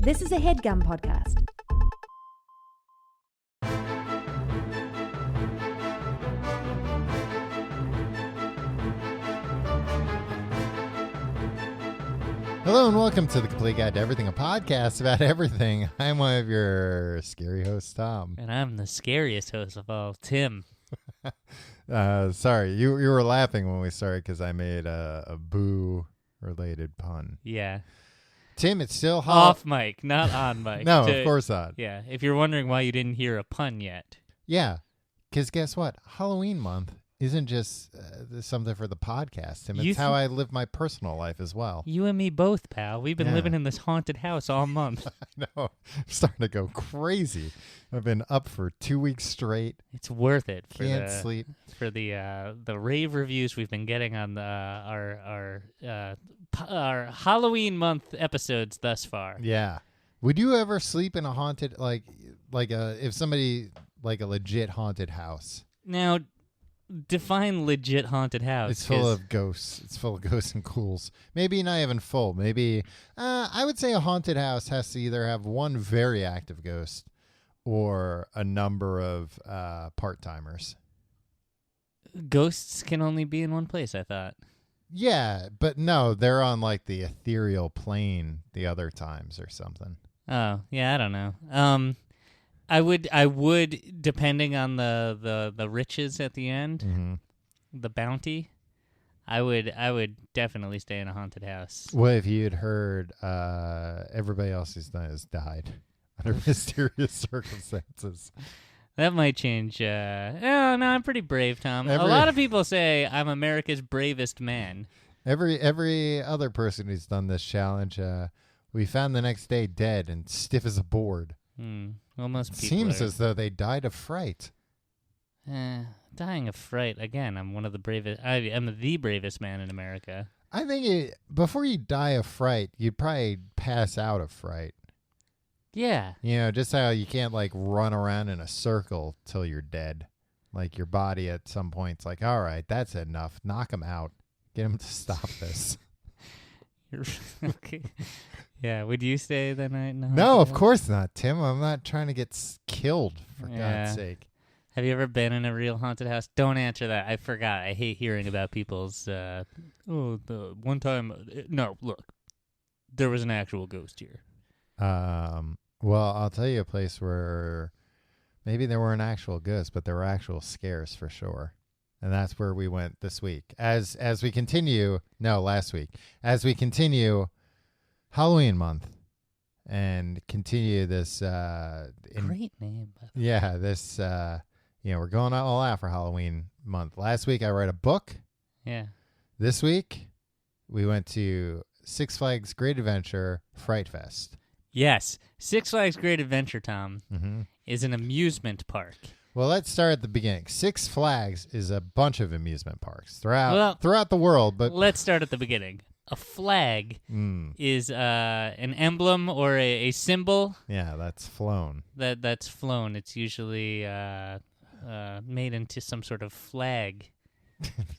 This is a HeadGum podcast. Hello and welcome to The Complete Guide to Everything, a podcast about everything. I'm one of your scary hosts, Tom. And I'm the scariest host of all, Tim. Sorry, you were laughing when we started because I made a boo-related pun. Yeah. Tim, it's still hot. Off mic, not on mic. No, of course not. Yeah, if you're wondering why you didn't hear a pun yet. Yeah, because guess what? Halloween month isn't just something for the podcast, Tim. It's how I live my personal life as well. You and me both, pal. We've been living in this haunted house all month. I know. I'm starting to go crazy. I've been up for 2 weeks straight. It's worth it. Can't sleep. For the rave reviews we've been getting on our Halloween month episodes thus far. Yeah. Would you ever sleep in a haunted, if somebody, like a legit haunted house? Now, define legit haunted house. It's full of ghosts. It's full of ghosts and ghouls. Maybe not even full. Maybe, I would say a haunted house has to either have one very active ghost or a number of part-timers. Ghosts can only be in one place, I thought. Yeah, but no, they're on like the ethereal plane the other times or something. Oh, yeah, I don't know. I would, depending on the riches at the end, the bounty, I would definitely stay in a haunted house. What if you had heard everybody else has died under mysterious circumstances? That might change. No, I'm pretty brave, Tom. A lot of people say I'm America's bravest man. Every other person who's done this challenge, we found the next day dead and stiff as a board. Well, most people seems as though they died of fright. Dying of fright. Again, I'm one of the bravest. I'm the bravest man in America. I think before you die of fright, you'd probably pass out of fright. Yeah. You know, just how you can't like run around in a circle till you're dead. Like your body at some point's like, all right, that's enough. Knock him out. Get him to stop this. Okay. Yeah. Would you stay the night? No, of course not, Tim. I'm not trying to get killed, for God's sake. Have you ever been in a real haunted house? Don't answer that. I forgot. I hate hearing about people's, the one time. No, look. There was an actual ghost here. Well, I'll tell you a place where maybe there weren't actual ghosts, but there were actual scares for sure. And that's where we went this week. As we continue, last week. As we continue Halloween month and continue this great name. Yeah, this we're going all out for Halloween month. Last week I read a book. Yeah. This week we went to Six Flags Great Adventure Fright Fest. Yes. Six Flags Great Adventure, Tom, is an amusement park. Well, let's start at the beginning. Six Flags is a bunch of amusement parks throughout the world. But let's start at the beginning. A flag is an emblem or a symbol. Yeah, that's flown. That's flown. It's usually made into some sort of flag.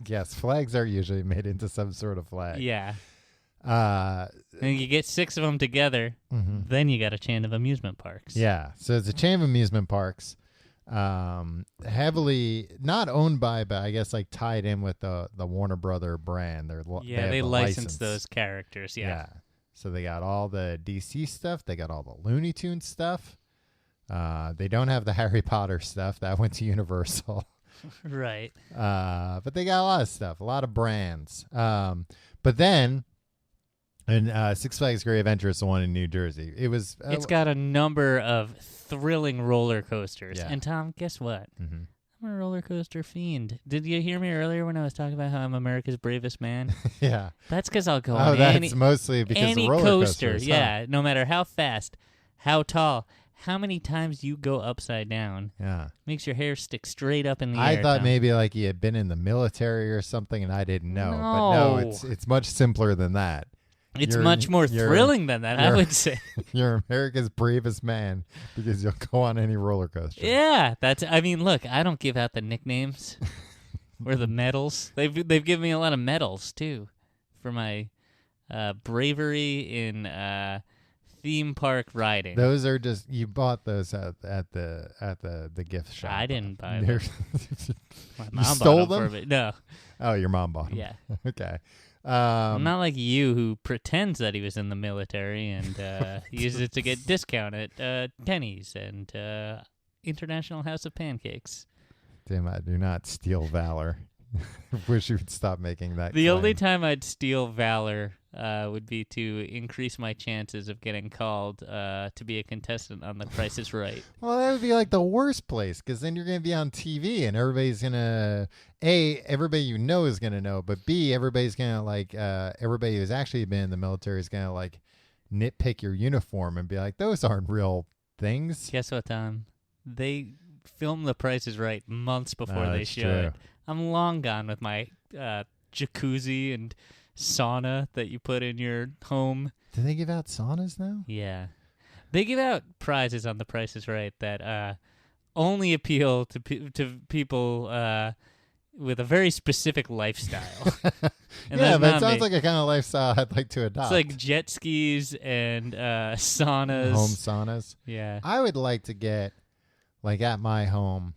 Yes, flags are usually made into some sort of flag. Yeah. And you get 6 of them together, then you got a chain of amusement parks. Yeah, so it's a chain of amusement parks, heavily not owned by, but I guess like tied in with the Warner Brother brand. They license those characters. Yeah. So they got all the DC stuff. They got all the Looney Tunes stuff. They don't have the Harry Potter stuff. That went to Universal. Right. But they got a lot of stuff, a lot of brands. But then. And Six Flags Great Adventure is the one in New Jersey. It's got a number of thrilling roller coasters. Yeah. And Tom, guess what? I'm a roller coaster fiend. Did you hear me earlier when I was talking about how I'm America's bravest man? Yeah. That's because I'll go on mostly because any of roller coaster. Coasters, yeah, no matter how fast, how tall, how many times you go upside down. Yeah. Makes your hair stick straight up in the air. I thought Tom. maybe like you had been in the military or something and I didn't know. No. But no, it's much simpler than that. It's much more thrilling than that, I would say. You're America's bravest man because you'll go on any roller coaster. Yeah, look, I don't give out the nicknames or the medals. They've given me a lot of medals too for my bravery in theme park riding. Those are just you bought those at the gift shop. I didn't buy them. My mom stole bought them? for me. No. Oh, your mom bought them. Yeah. Okay. I'm not like you who pretends that he was in the military and uses it to get discount at Denny's and International House of Pancakes. Damn, I do not steal valor. Wish you would stop making that. The claim. only time I'd steal valor would be to increase my chances of getting called to be a contestant on The Price is Right. Well, that would be like the worst place because then you're going to be on TV and everybody's going to, A, everybody you know is going to know, but B, everybody's going to like, everybody who's actually been in the military is going to like nitpick your uniform and be like, those aren't real things. Guess what, Tom? They filmed The Price is Right months before they show true. it. I'm long gone with my jacuzzi and sauna that you put in your home. Do they give out saunas now? Yeah. They give out prizes on The Price is Right that only appeal to people with a very specific lifestyle. And yeah, that's that not sounds me. like a kind of lifestyle I'd like to adopt. It's like jet skis and saunas. Home saunas. Yeah. I would like to get, like at my home,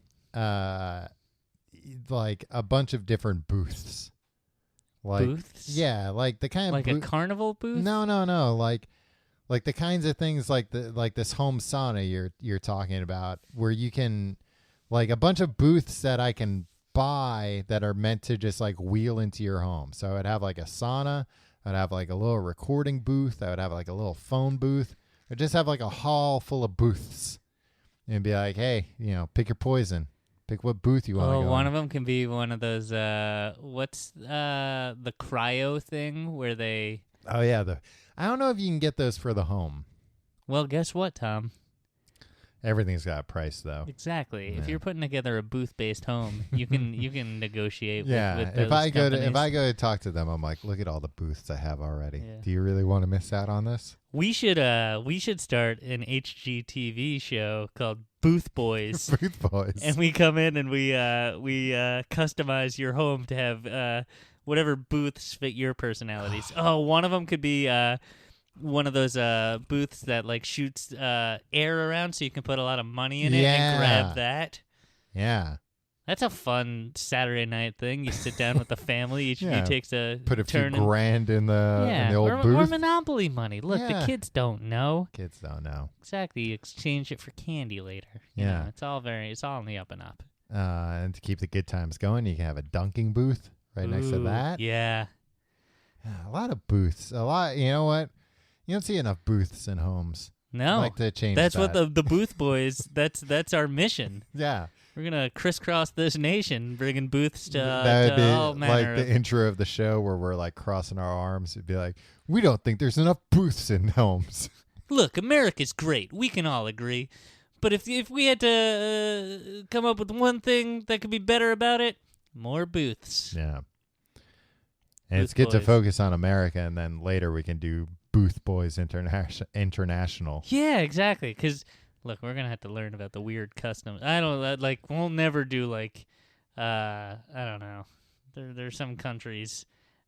like a bunch of different booths. Like, Booths? Yeah, like the kind of Like a carnival booth? No, like the kinds of things like this home sauna you're talking about, where you can like a bunch of booths that I can buy that are meant to just like wheel into your home. So I'd have like a sauna, I'd have like a little recording booth, I would have like a little phone booth, I'd just have like a hall full of booths and be like, hey, pick your poison. Pick what booth you want to go. One of them can be one of those, what's the cryo thing where they... Oh, yeah. I don't know if you can get those for the home. Well, guess what, Tom? Everything's got a price, though. Exactly. Yeah. If you're putting together a booth-based home, you can negotiate with those if I go companies. to talk to them, I'm like, look at all the booths I have already. Yeah. Do you really want to miss out on this? We should start an HGTV show called Booth Boys. Booth Boys. And we come in and we customize your home to have whatever booths fit your personalities. One of them could be one of those booths that like shoots air around, so you can put a lot of money in it and grab that. Yeah. That's a fun Saturday night thing. You sit down with the family. Each of you takes a put a turn few grand in the old booth. Or Monopoly money. Look, the kids don't know. Kids don't know. Exactly. You exchange it for candy later. You Yeah. know, it's all on the up and up. And to keep the good times going, you can have a dunking booth right next to that. Yeah. A lot of booths. A lot. You know what? You don't see enough booths in homes. No. I'd like to change That's that. what the Booth Boys, that's our mission. Yeah. We're going to crisscross this nation, bringing booths to That would be all manner like the of... intro of the show where we're like crossing our arms. It'd be like, we don't think there's enough booths in homes. Look, America's great. We can all agree. But if we had to come up with one thing that could be better about it, more booths. Yeah. And it's Booth good to Boys. focus on America, and then later we can do Booth Boys International. Yeah, exactly. Because, look, we're going to have to learn about the weird customs. We'll never do, I don't know. There's some countries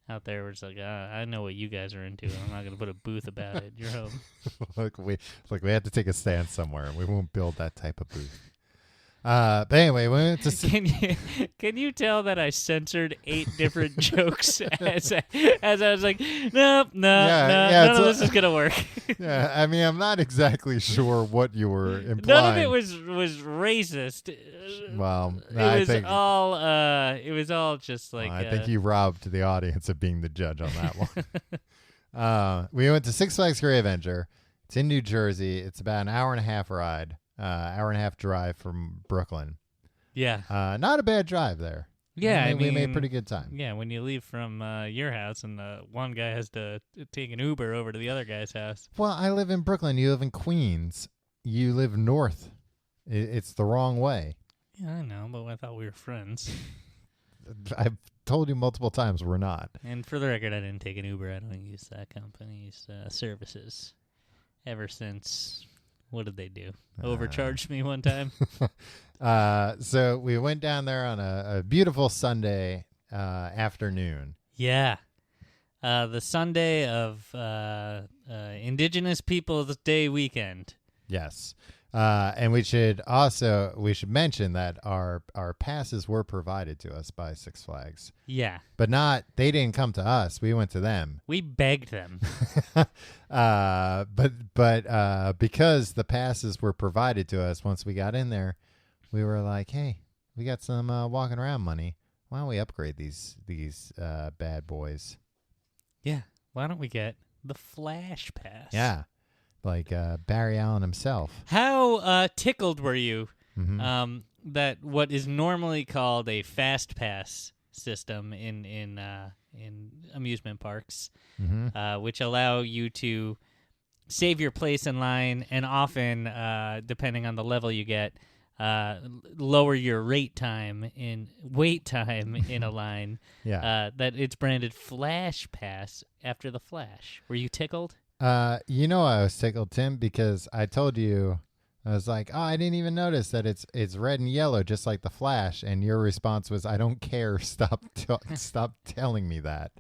out there where it's like, I know what you guys are into. I'm not going to put a booth about it. You're home. Look, we have to take a stand somewhere, and we won't build that type of booth. But anyway, we went to Can you tell that I censored 8 different jokes as I was like, nope, none of this is gonna work. Yeah, I mean, I'm not exactly sure what you were implying. None of it was racist. Well, it was all just like. I think you robbed the audience of being the judge on that one. We went to Six Flags Great Adventure. It's in New Jersey. It's about an hour and a half ride. Hour and a half drive from Brooklyn. Yeah. Not a bad drive there. Yeah, we made pretty good time. Yeah, when you leave from your house and one guy has to take an Uber over to the other guy's house. Well, I live in Brooklyn. You live in Queens. You live north. It's the wrong way. Yeah, I know, but I thought we were friends. I've told you multiple times we're not. And for the record, I didn't take an Uber. I don't use that company's services ever since... What did they do? Overcharged me one time? So we went down there on a beautiful Sunday afternoon. Yeah. The Sunday of Indigenous Peoples Day weekend. Yes. And we should mention that our passes were provided to us by Six Flags. Yeah. But they didn't come to us. We went to them. We begged them. But because the passes were provided to us once we got in there, we were like, hey, we got some walking around money. Why don't we upgrade these bad boys? Yeah. Why don't we get the Flash Pass? Yeah. Like Barry Allen himself. How tickled were you Mm-hmm. that what is normally called a fast pass system in amusement parks, Mm-hmm. which allow you to save your place in line and often, depending on the level you get, lower your wait time in a line. Yeah. That it's branded Flash Pass after the Flash. Were you tickled? I was tickled, Tim, because I told you, I was like, oh, I didn't even notice that it's red and yellow, just like the Flash. And your response was, I don't care. Stop telling me that.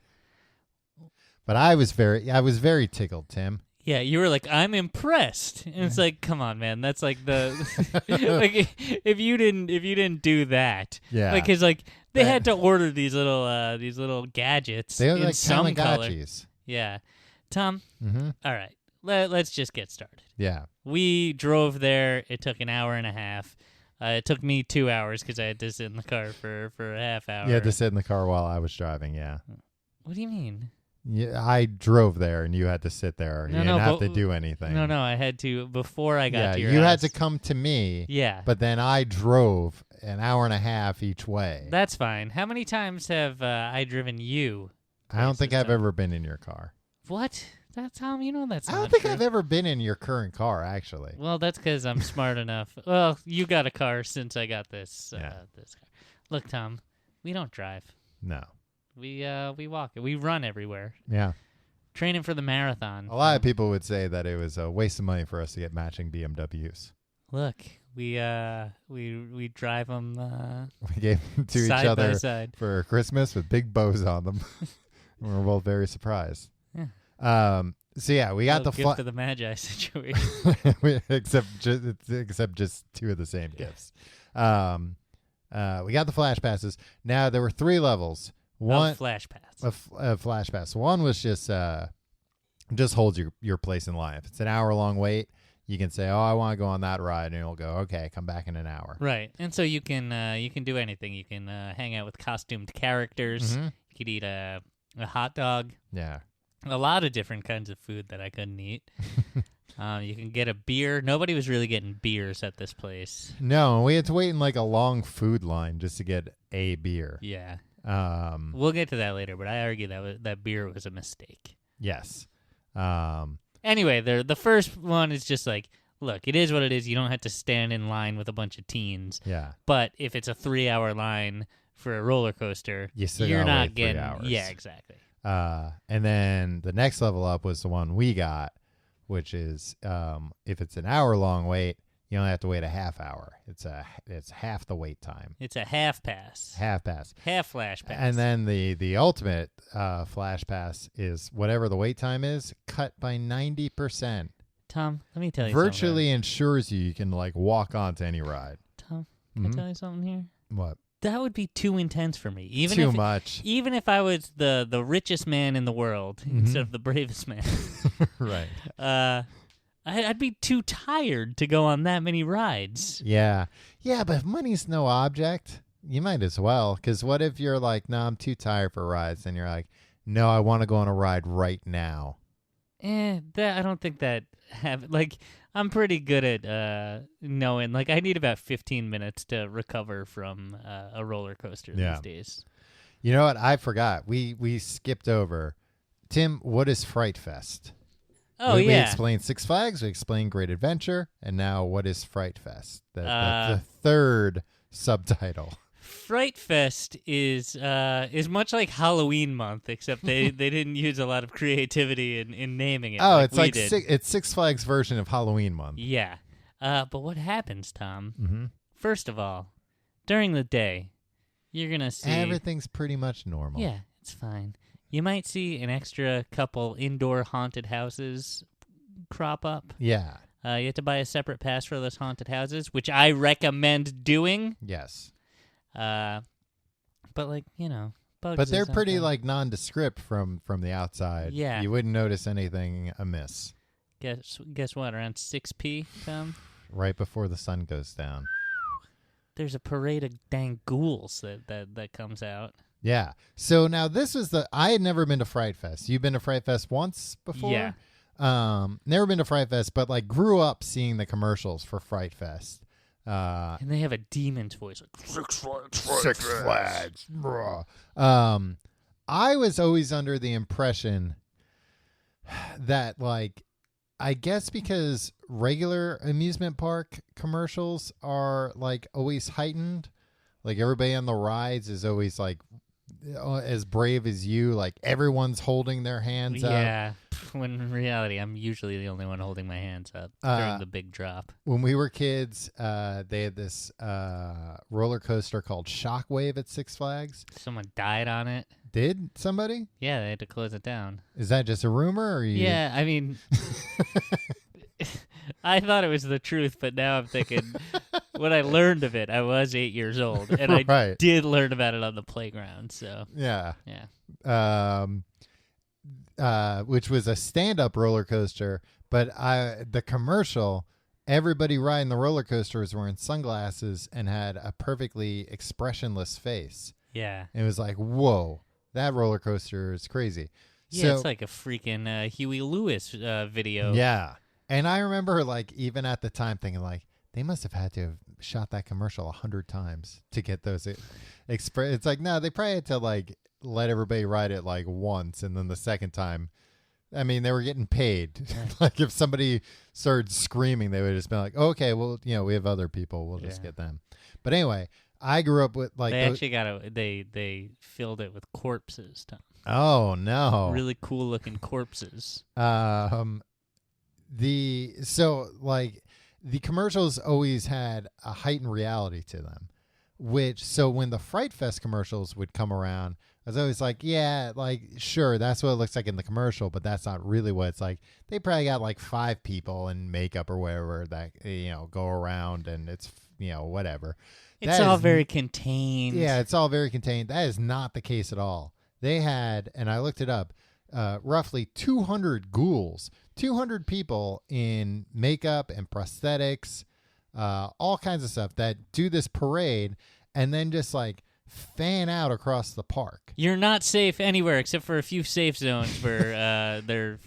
But I was very tickled, Tim. Yeah, you were like, I'm impressed, and it's like, come on, man, that's like the like if you didn't do that, Yeah, like because like they had to order these little gadgets. They were in like some color. Tamagotchis. Yeah, Tom. Mm-hmm. All right, let's just get started. Yeah, We drove there. It took an hour and a half. It took me 2 hours because I had to sit in the car for a half hour. you had to sit in the car while I was driving. Yeah. What do you mean? Yeah, I drove there, and you had to sit there. You didn't have to do anything. No, I had to before I got to your you house. had to come to me. Yeah, But then I drove an hour and a half each way. that's fine. How many times have I driven you? I don't think places, I've Tom? ever been in your car. What? That's Tom. You know that's. I not don't think true. I've ever been in your current car, actually. Well, that's because I'm smart enough. Well, you got a car since I got this. Yeah. This car. Look, Tom, we don't drive. No. We walk. We run everywhere. Yeah. Training for the marathon. A lot of people would say that it was a waste of money for us to get matching BMWs. Look, we drive them We gave them to side each other by side. for Christmas with big bows on them. We were both very surprised. Yeah. So yeah, we got the gift of the Magi situation. except just two of the same gifts. We got the flash passes. Now there were 3 levels. One Flash Pass. a flash pass. One was just holds your place in line. If it's an hour-long wait, you can say, "Oh, I want to go on that ride," and it'll go, "Okay, come back in an hour." Right, and so you can do anything. You can hang out with costumed characters. Mhm. You could eat a hot dog. Yeah. A lot of different kinds of food that I couldn't eat. You can get a beer. Nobody was really getting beers at this place. No, we had to wait in like a long food line just to get a beer. Yeah. Um, We'll get to that later, but I argue that beer was a mistake. yes. Anyway, the first one is just like, look, it is what it is. You don't have to stand in line with a bunch of teens. Yeah. But if it's a 3-hour line for a roller coaster, You still you're gotta not wait 3 getting. hours. Yeah, exactly. And then the next level up was the one we got, which is if it's an hour-long wait, you only have to wait a half hour. It's half the wait time. It's a half pass. Half pass. Half flash pass. And then the ultimate flash pass is whatever the wait time is, cut by 90%. Tom, let me tell you Virtually ensures you can like walk onto any ride. something. Tom, can I tell you something here? What? That would be too intense for me. Too much. Even if I was the richest man in the world instead of the bravest man. Right. I'd be too tired to go on that many rides. Yeah. Yeah, but if money's no object, you might as well. Because what if you're like, no, I'm too tired for rides. And you're like, no, I want to go on a ride right now. I don't think that I'm pretty good at knowing. Like, I need about 15 minutes to recover from a roller coaster these days. You know what? I forgot. We skipped over. Tim, what is Fright Fest? Oh, we yeah. explained Six Flags, we explained Great Adventure, and now what is Fright Fest? The third subtitle. Fright Fest is much like Halloween month, except they didn't use a lot of creativity in naming it. Oh, like it's we like did. it's Six Flags' version of Halloween month. Yeah. But what happens, Tom? Mm-hmm. First of all, during the day, you're gonna see everything's pretty much normal. Yeah, it's fine. You might see an extra couple indoor haunted houses crop up. Yeah. You have to buy a separate pass for those haunted houses, which I recommend doing. Yes. But like, bugs. But they're is pretty something. like nondescript from the outside. Yeah. You wouldn't notice anything amiss. Guess what? Around 6 p.m. Right before the sun goes down. There's a parade of dang ghouls that comes out. Yeah. So now this was I had never been to Fright Fest. You've been to Fright Fest once before? Yeah. Never been to Fright Fest, but like grew up seeing the commercials for Fright Fest. And they have a demon's voice. Like, Six Flags. I was always under the impression that like, I guess because regular amusement park commercials are like always heightened, like everybody on the rides is always like as brave as you, like everyone's holding their hands up. Yeah, when in reality, I'm usually the only one holding my hands up during the big drop. When we were kids, they had this roller coaster called Shockwave at Six Flags. Someone died on it. Did somebody? Yeah, they had to close it down. Is that just a rumor? Or you... Yeah, I mean, I thought it was the truth, but now I'm thinking, when I learned of it, I was 8 years old, and I did learn about it on the playground. So yeah. Which was a stand-up roller coaster, but the commercial, everybody riding the roller coaster was wearing sunglasses and had a perfectly expressionless face. Yeah. It was like, whoa, that roller coaster is crazy. Yeah, so, it's like a freaking Huey Lewis video. Yeah. And I remember, like, even at the time thinking, like, they must have had to have shot that commercial 100 times to get those. It's like, no, they probably had to, like, let everybody ride it, like, once. And then the second time, I mean, they were getting paid. Like, if somebody started screaming, they would just be like, oh, okay, well, we have other people. We'll just get them. But anyway, I grew up with, like... They actually they filled it with corpses, Tom. Oh, no. Really cool-looking corpses. The commercials always had a heightened reality to them, so when the Fright Fest commercials would come around, I was always like, yeah, like, sure, that's what it looks like in the commercial, but that's not really what it's like. They probably got like 5 people in makeup or whatever that, go around, and it's, whatever. It's all very contained. Yeah, it's all very contained. That is not the case at all. They had, and I looked it up, roughly 200 ghouls, 200 people in makeup and prosthetics, all kinds of stuff that do this parade and then just like fan out across the park. You're not safe anywhere except for a few safe zones where they're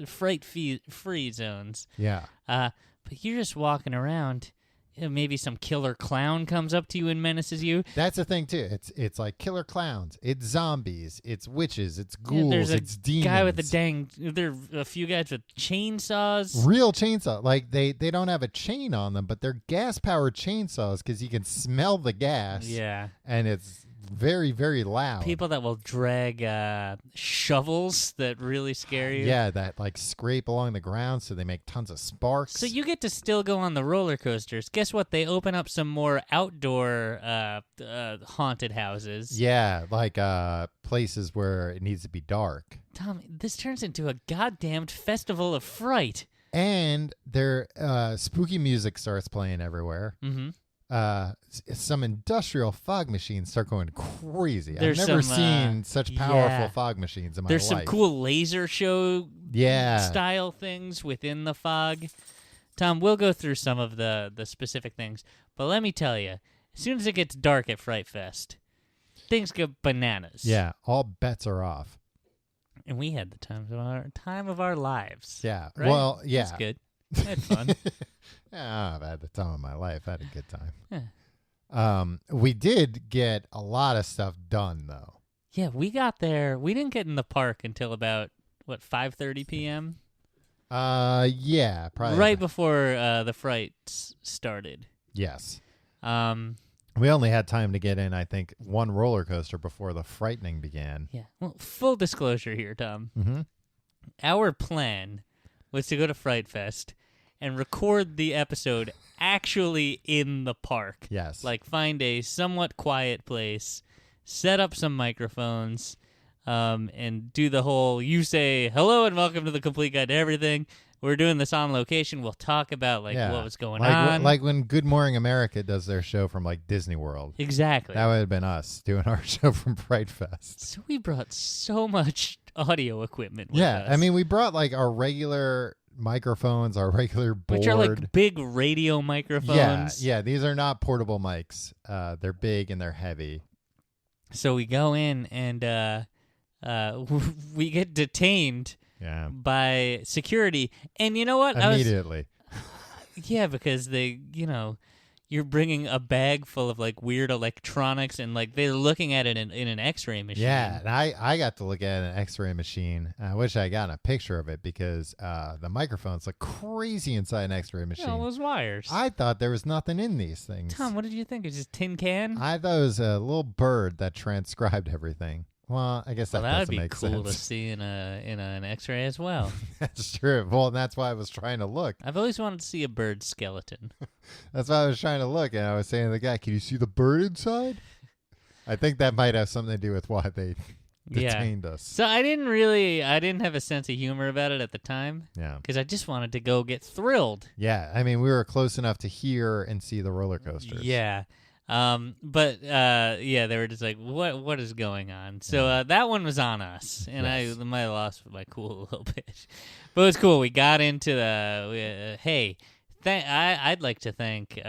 fright-free zones. Yeah. But you're just walking around. Maybe some killer clown comes up to you and menaces you. That's the thing too. It's like killer clowns. It's zombies. It's witches. It's ghouls. There's it's demons. Guy with there are a few guys with chainsaws. Real chainsaw. Like they don't have a chain on them, but they're gas powered chainsaws because you can smell the gas. Yeah, and it's very, very loud. People that will drag shovels that really scare you. Yeah, that like scrape along the ground so they make tons of sparks. So you get to still go on the roller coasters. Guess what? They open up some more outdoor haunted houses. Yeah, like places where it needs to be dark. Tom, this turns into a goddamned festival of fright. And their spooky music starts playing everywhere. Mm-hmm. Some industrial fog machines start going crazy. There's I've never some, seen such powerful fog machines in my life. There's some cool laser show style things within the fog. Tom, we'll go through some of the specific things, but let me tell you, as soon as it gets dark at Fright Fest, things go bananas. Yeah, all bets are off. And we had the time of our lives. Yeah. Right? Well, yeah. That's good. I had fun. I've had the time of my life. I had a good time. Yeah. We did get a lot of stuff done, though. Yeah, we got there. We didn't get in the park until about, 5:30 p.m.? Yeah, probably. Right before the frights started. Yes. We only had time to get in, I think, one roller coaster before the frightening began. Yeah. Well, full disclosure here, Tom. Mm-hmm. Our plan was to go to Fright Fest and record the episode actually in the park. Yes. Like find a somewhat quiet place, set up some microphones, and do the whole, you say, hello and welcome to the Complete Guide to Everything. We're doing this on location. We'll talk about what was going on. Like when Good Morning America does their show from like Disney World. Exactly. That would have been us doing our show from Fright Fest. So we brought so much audio equipment with us. I mean, we brought like our regular microphones, our regular board. Which are like big radio microphones. Yeah, these are not portable mics. They're big and they're heavy. So we go in and we get detained by security. And you know what? Immediately. Yeah, because they, you're bringing a bag full of like weird electronics and like they're looking at it in an x-ray machine. Yeah, and I got to look at an x-ray machine. I wish I got a picture of it because the microphones look crazy inside an x-ray machine. All those wires. I thought there was nothing in these things. Tom, what did you think? It was just tin can? I thought it was a little bird that transcribed everything. Well, I guess that doesn't make sense. That would be cool to see in an X-ray as well. That's true. Well, that's why I was trying to look. I've always wanted to see a bird skeleton. That's why I was trying to look, and I was saying to the guy, "Can you see the bird inside?" I think that might have something to do with why they detained us. So I didn't have a sense of humor about it at the time. Yeah, because I just wanted to go get thrilled. Yeah, I mean, we were close enough to hear and see the roller coasters. Yeah. But they were just like, what is going on? So that one was on us, and yes. I might have lost my cool a little bit, but it was cool. We got into the I'd like to thank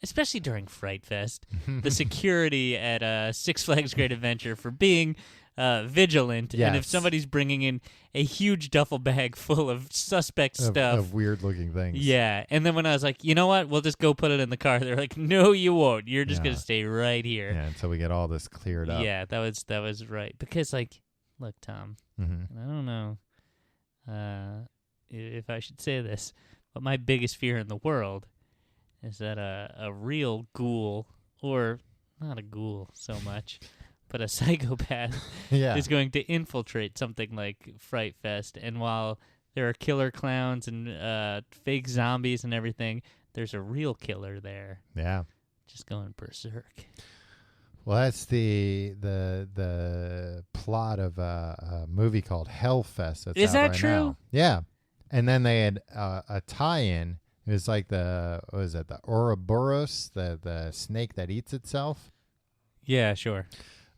especially during Fright Fest, the security at Six Flags Great Adventure for being vigilant. Yes. And if somebody's bringing in a huge duffel bag full of suspect stuff. Of weird-looking things. Yeah. And then when I was like, you know what? We'll just go put it in the car. They're like, no, you won't. You're just going to stay right here. Yeah, until we get all this cleared up. Yeah, that was right. Because, look, Tom, I don't know if I should say this, but my biggest fear in the world is that a real ghoul, or not a ghoul so much, but a psychopath is going to infiltrate something like Fright Fest. And while there are killer clowns and fake zombies and everything, there's a real killer there. Yeah. Just going berserk. Well, that's the plot of a movie called Hellfest. That's is out that right true? Now. Yeah. And then they had a tie-in. It was like the Ouroboros, the snake that eats itself. Yeah, sure.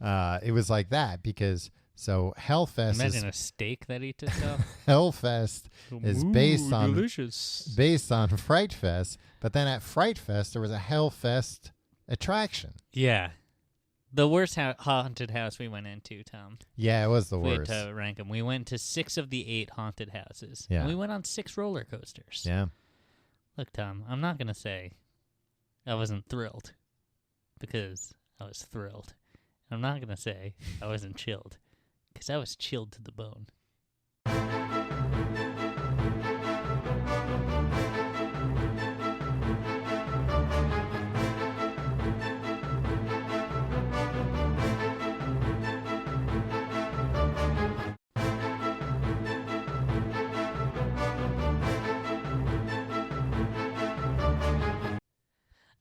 It was like that because Hellfest Imagine a steak that eats itself. Hellfest is based on Fright Fest, but then at Fright Fest there was a Hellfest attraction. Yeah. The worst haunted house we went into, Tom. Yeah, it was the worst. We had to rank them. We went to 6 of the 8 haunted houses. Yeah. And we went on 6 roller coasters. Yeah. Look, Tom, I'm not going to say I wasn't thrilled because I was thrilled. I'm not going to say I wasn't chilled because I was chilled to the bone.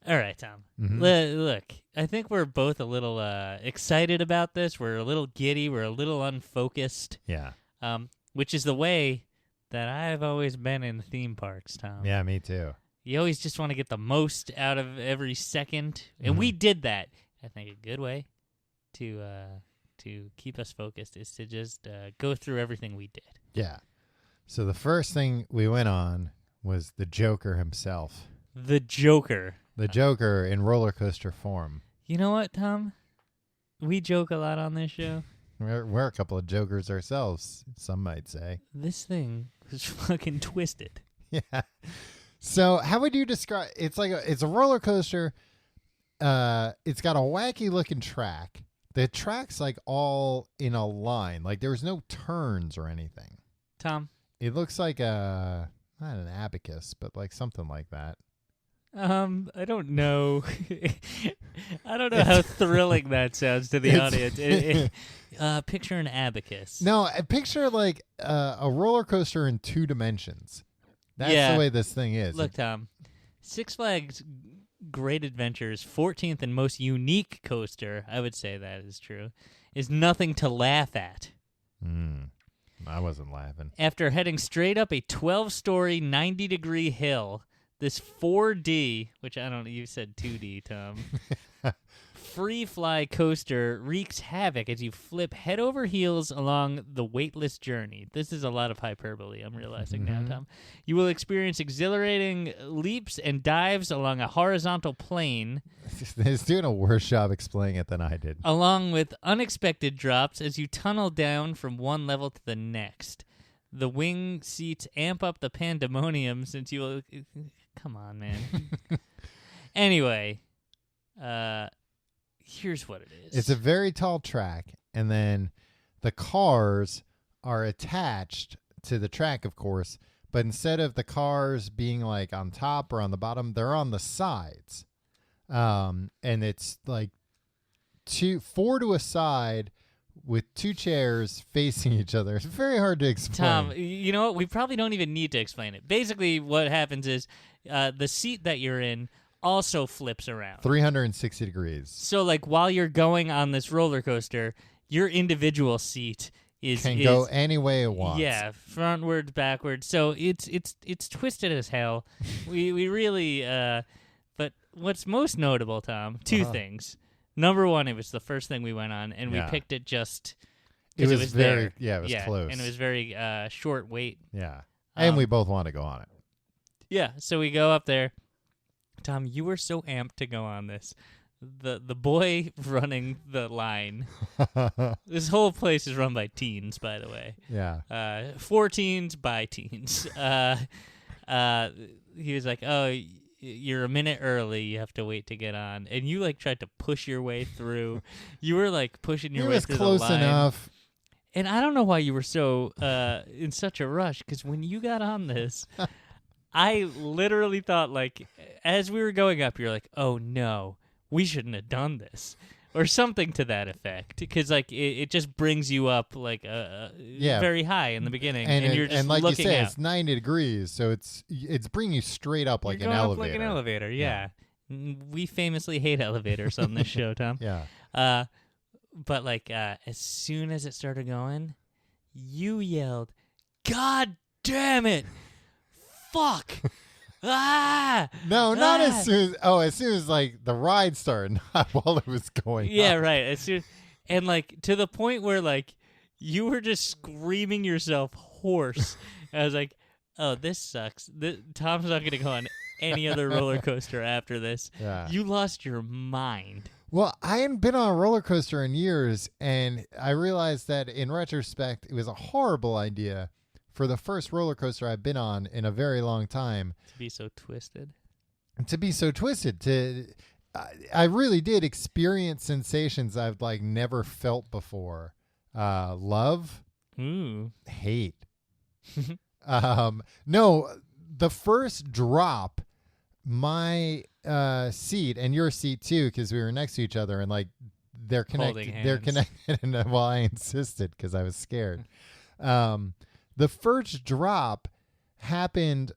All right, Tom. Look, I think we're both a little excited about this. We're a little giddy. We're a little unfocused. Yeah. Which is the way that I've always been in theme parks, Tom. Yeah, me too. You always just want to get the most out of every second, and we did that. I think a good way to keep us focused is to just go through everything we did. Yeah. So the first thing we went on was the Joker himself. The Joker. The Joker in roller coaster form. You know what, Tom? We joke a lot on this show. We're a couple of jokers ourselves, some might say. This thing was fucking twisted. Yeah. So how would you describe? It's a roller coaster. It's got a wacky looking track. The track's like all in a line. Like there's no turns or anything. Tom, it looks like not an abacus, but like something like that. I don't know. I don't know how thrilling that sounds to the audience. Picture an abacus. No, picture like a roller coaster in 2 dimensions. That's the way this thing is. Look, Tom, Six Flags Great Adventure's 14th and most unique coaster, I would say that is true, is nothing to laugh at. I wasn't laughing. After heading straight up a 12-story, 90-degree hill, this 4D, which I don't know, you said 2D, Tom, free fly coaster wreaks havoc as you flip head over heels along the weightless journey. This is a lot of hyperbole, I'm realizing now, Tom. You will experience exhilarating leaps and dives along a horizontal plane. He's doing a worse job explaining it than I did. Along with unexpected drops as you tunnel down from one level to the next. The wing seats amp up the pandemonium since you will... Come on, man. Anyway, here's what it is. It's a very tall track, and then the cars are attached to the track, of course, but instead of the cars being like on top or on the bottom, they're on the sides. And it's like 4 to a side with 2 chairs facing each other. It's very hard to explain. Tom, you know what? We probably don't even need to explain it. Basically, what happens is the seat that you're in also flips around 360 degrees. So, like, while you're going on this roller coaster, your individual seat can go any way it wants. Yeah, frontwards, backwards. So it's twisted as hell. we really. But what's most notable, Tom? 2 things. Number one, it was the first thing we went on, and we picked it just because it was very there. Yeah, it was close, and it was very short wait. Yeah, and we both want to go on it. Yeah, so we go up there. Tom, you were so amped to go on this. The boy running the line. This whole place is run by teens, by the way. Yeah. For teens, by teens. He was like, "Oh, you're a minute early. You have to wait to get on." And you like tried to push your way through. You were like pushing your way through the line. It was close enough. And I don't know why you were so in such a rush, because when you got on this, I literally thought, like, as we were going up, you're like, "Oh no, we shouldn't have done this," or something to that effect, because like it just brings you up like very high in the beginning, and you're just like looking you say, out. it's 90 degrees, so it's bringing you straight up like you're an going elevator. Up like an elevator, yeah. We famously hate elevators on this show, Tom. Yeah. But like as soon as it started going, you yelled, "God damn it! Fuck!" Ah! No, not as soon as like the ride started, not while it was going. Yeah, up. right. As soon, and like to the point where like you were just screaming yourself hoarse. I was like, "Oh, this sucks. Tom's not going to go on any other roller coaster after this." Yeah. You lost your mind. Well, I hadn't been on a roller coaster in years, and I realized that in retrospect, it was a horrible idea for the first roller coaster I've been on in a very long time. To be so twisted. I really did experience sensations I've like never felt before. Love. Hate. No, the first drop, my seat and your seat too, because we were next to each other, and like they're connected. They're connected, and well, I insisted because I was scared. The first drop happened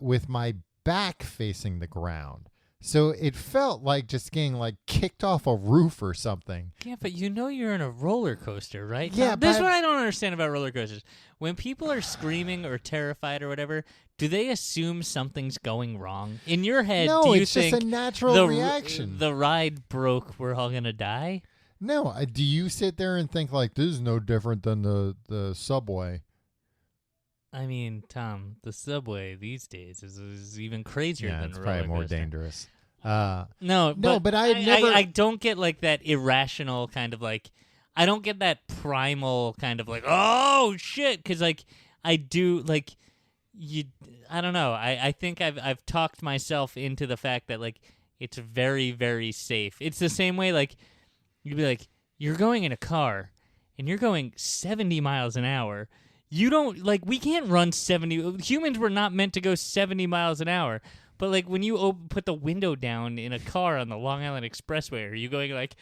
with my back facing the ground. So it felt like just getting like kicked off a roof or something. Yeah, but you know you're in a roller coaster, right? Yeah, this is what I don't understand about roller coasters. When people are screaming or terrified or whatever, do they assume something's going wrong? In your head, no, do you it's think just a natural reaction. The ride broke, we're all going to die? No, do you sit there and think like this is no different than the subway? I mean, Tom, the subway these days is even crazier than it's a roller probably more coaster. dangerous. No, but I don't get like that irrational kind of like, I don't get that primal kind of like, oh shit, because like I do like I don't know. I think I've talked myself into the fact that like it's very, very safe. It's the same way like you'd be like, you're going in a car and you're going 70 miles an hour. You don't like, we can't run 70. Humans were not meant to go 70 miles an hour. But like when you put the window down in a car on the Long Island Expressway, are you going like,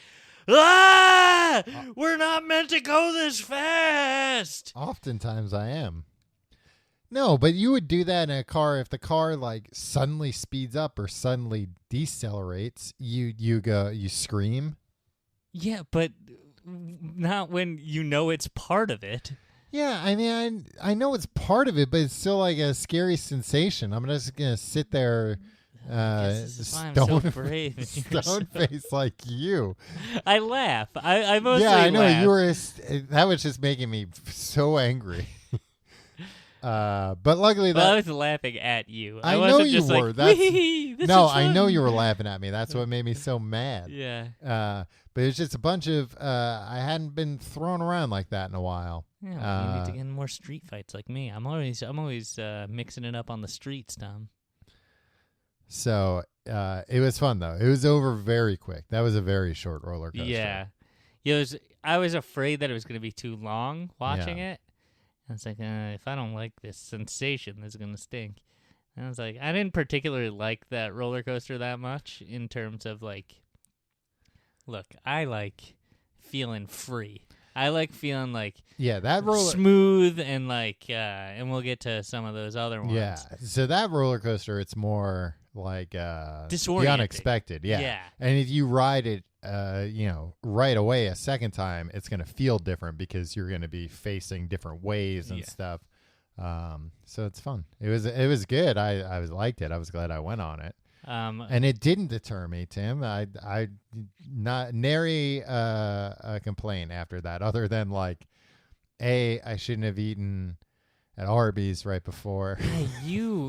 ah, we're not meant to go this fast? Oftentimes I am. No, but you would do that in a car if the car like suddenly speeds up or suddenly decelerates. You scream. Yeah, but not when you know it's part of it. Yeah, I mean, I know it's part of it, but it's still like a scary sensation. I'm just gonna sit there, This is why I'm so brave. stone face like you. I laugh. I mostly Yeah, I know laugh. you were. That was just making me so angry. But luckily, Well, I was laughing at you. I wasn't know you just were. Like, That's this no, is I know fun." you were laughing at me. That's what made me so mad. Yeah. But it's just a bunch of. I hadn't been thrown around like that in a while. Yeah, you need to get in more street fights like me. I'm always mixing it up on the streets, Tom. So it was fun though. It was over very quick. That was a very short roller coaster. Yeah. I was afraid that it was going to be too long watching it. I was like, if I don't like this sensation, this is going to stink. And I was like, I didn't particularly like that roller coaster that much in terms of like, look, I like feeling free. I like feeling like that roller smooth and like, and we'll get to some of those other ones. Yeah. So that roller coaster, it's more like the Disorienting. unexpected. Yeah. And if you ride it, right away a second time, it's going to feel different because you're going to be facing different ways and stuff. So it's fun. It was good. I liked it. I was glad I went on it. And it didn't deter me, Tim. I not nary a complaint after that, other than like, I shouldn't have eaten at Arby's right before. Yeah,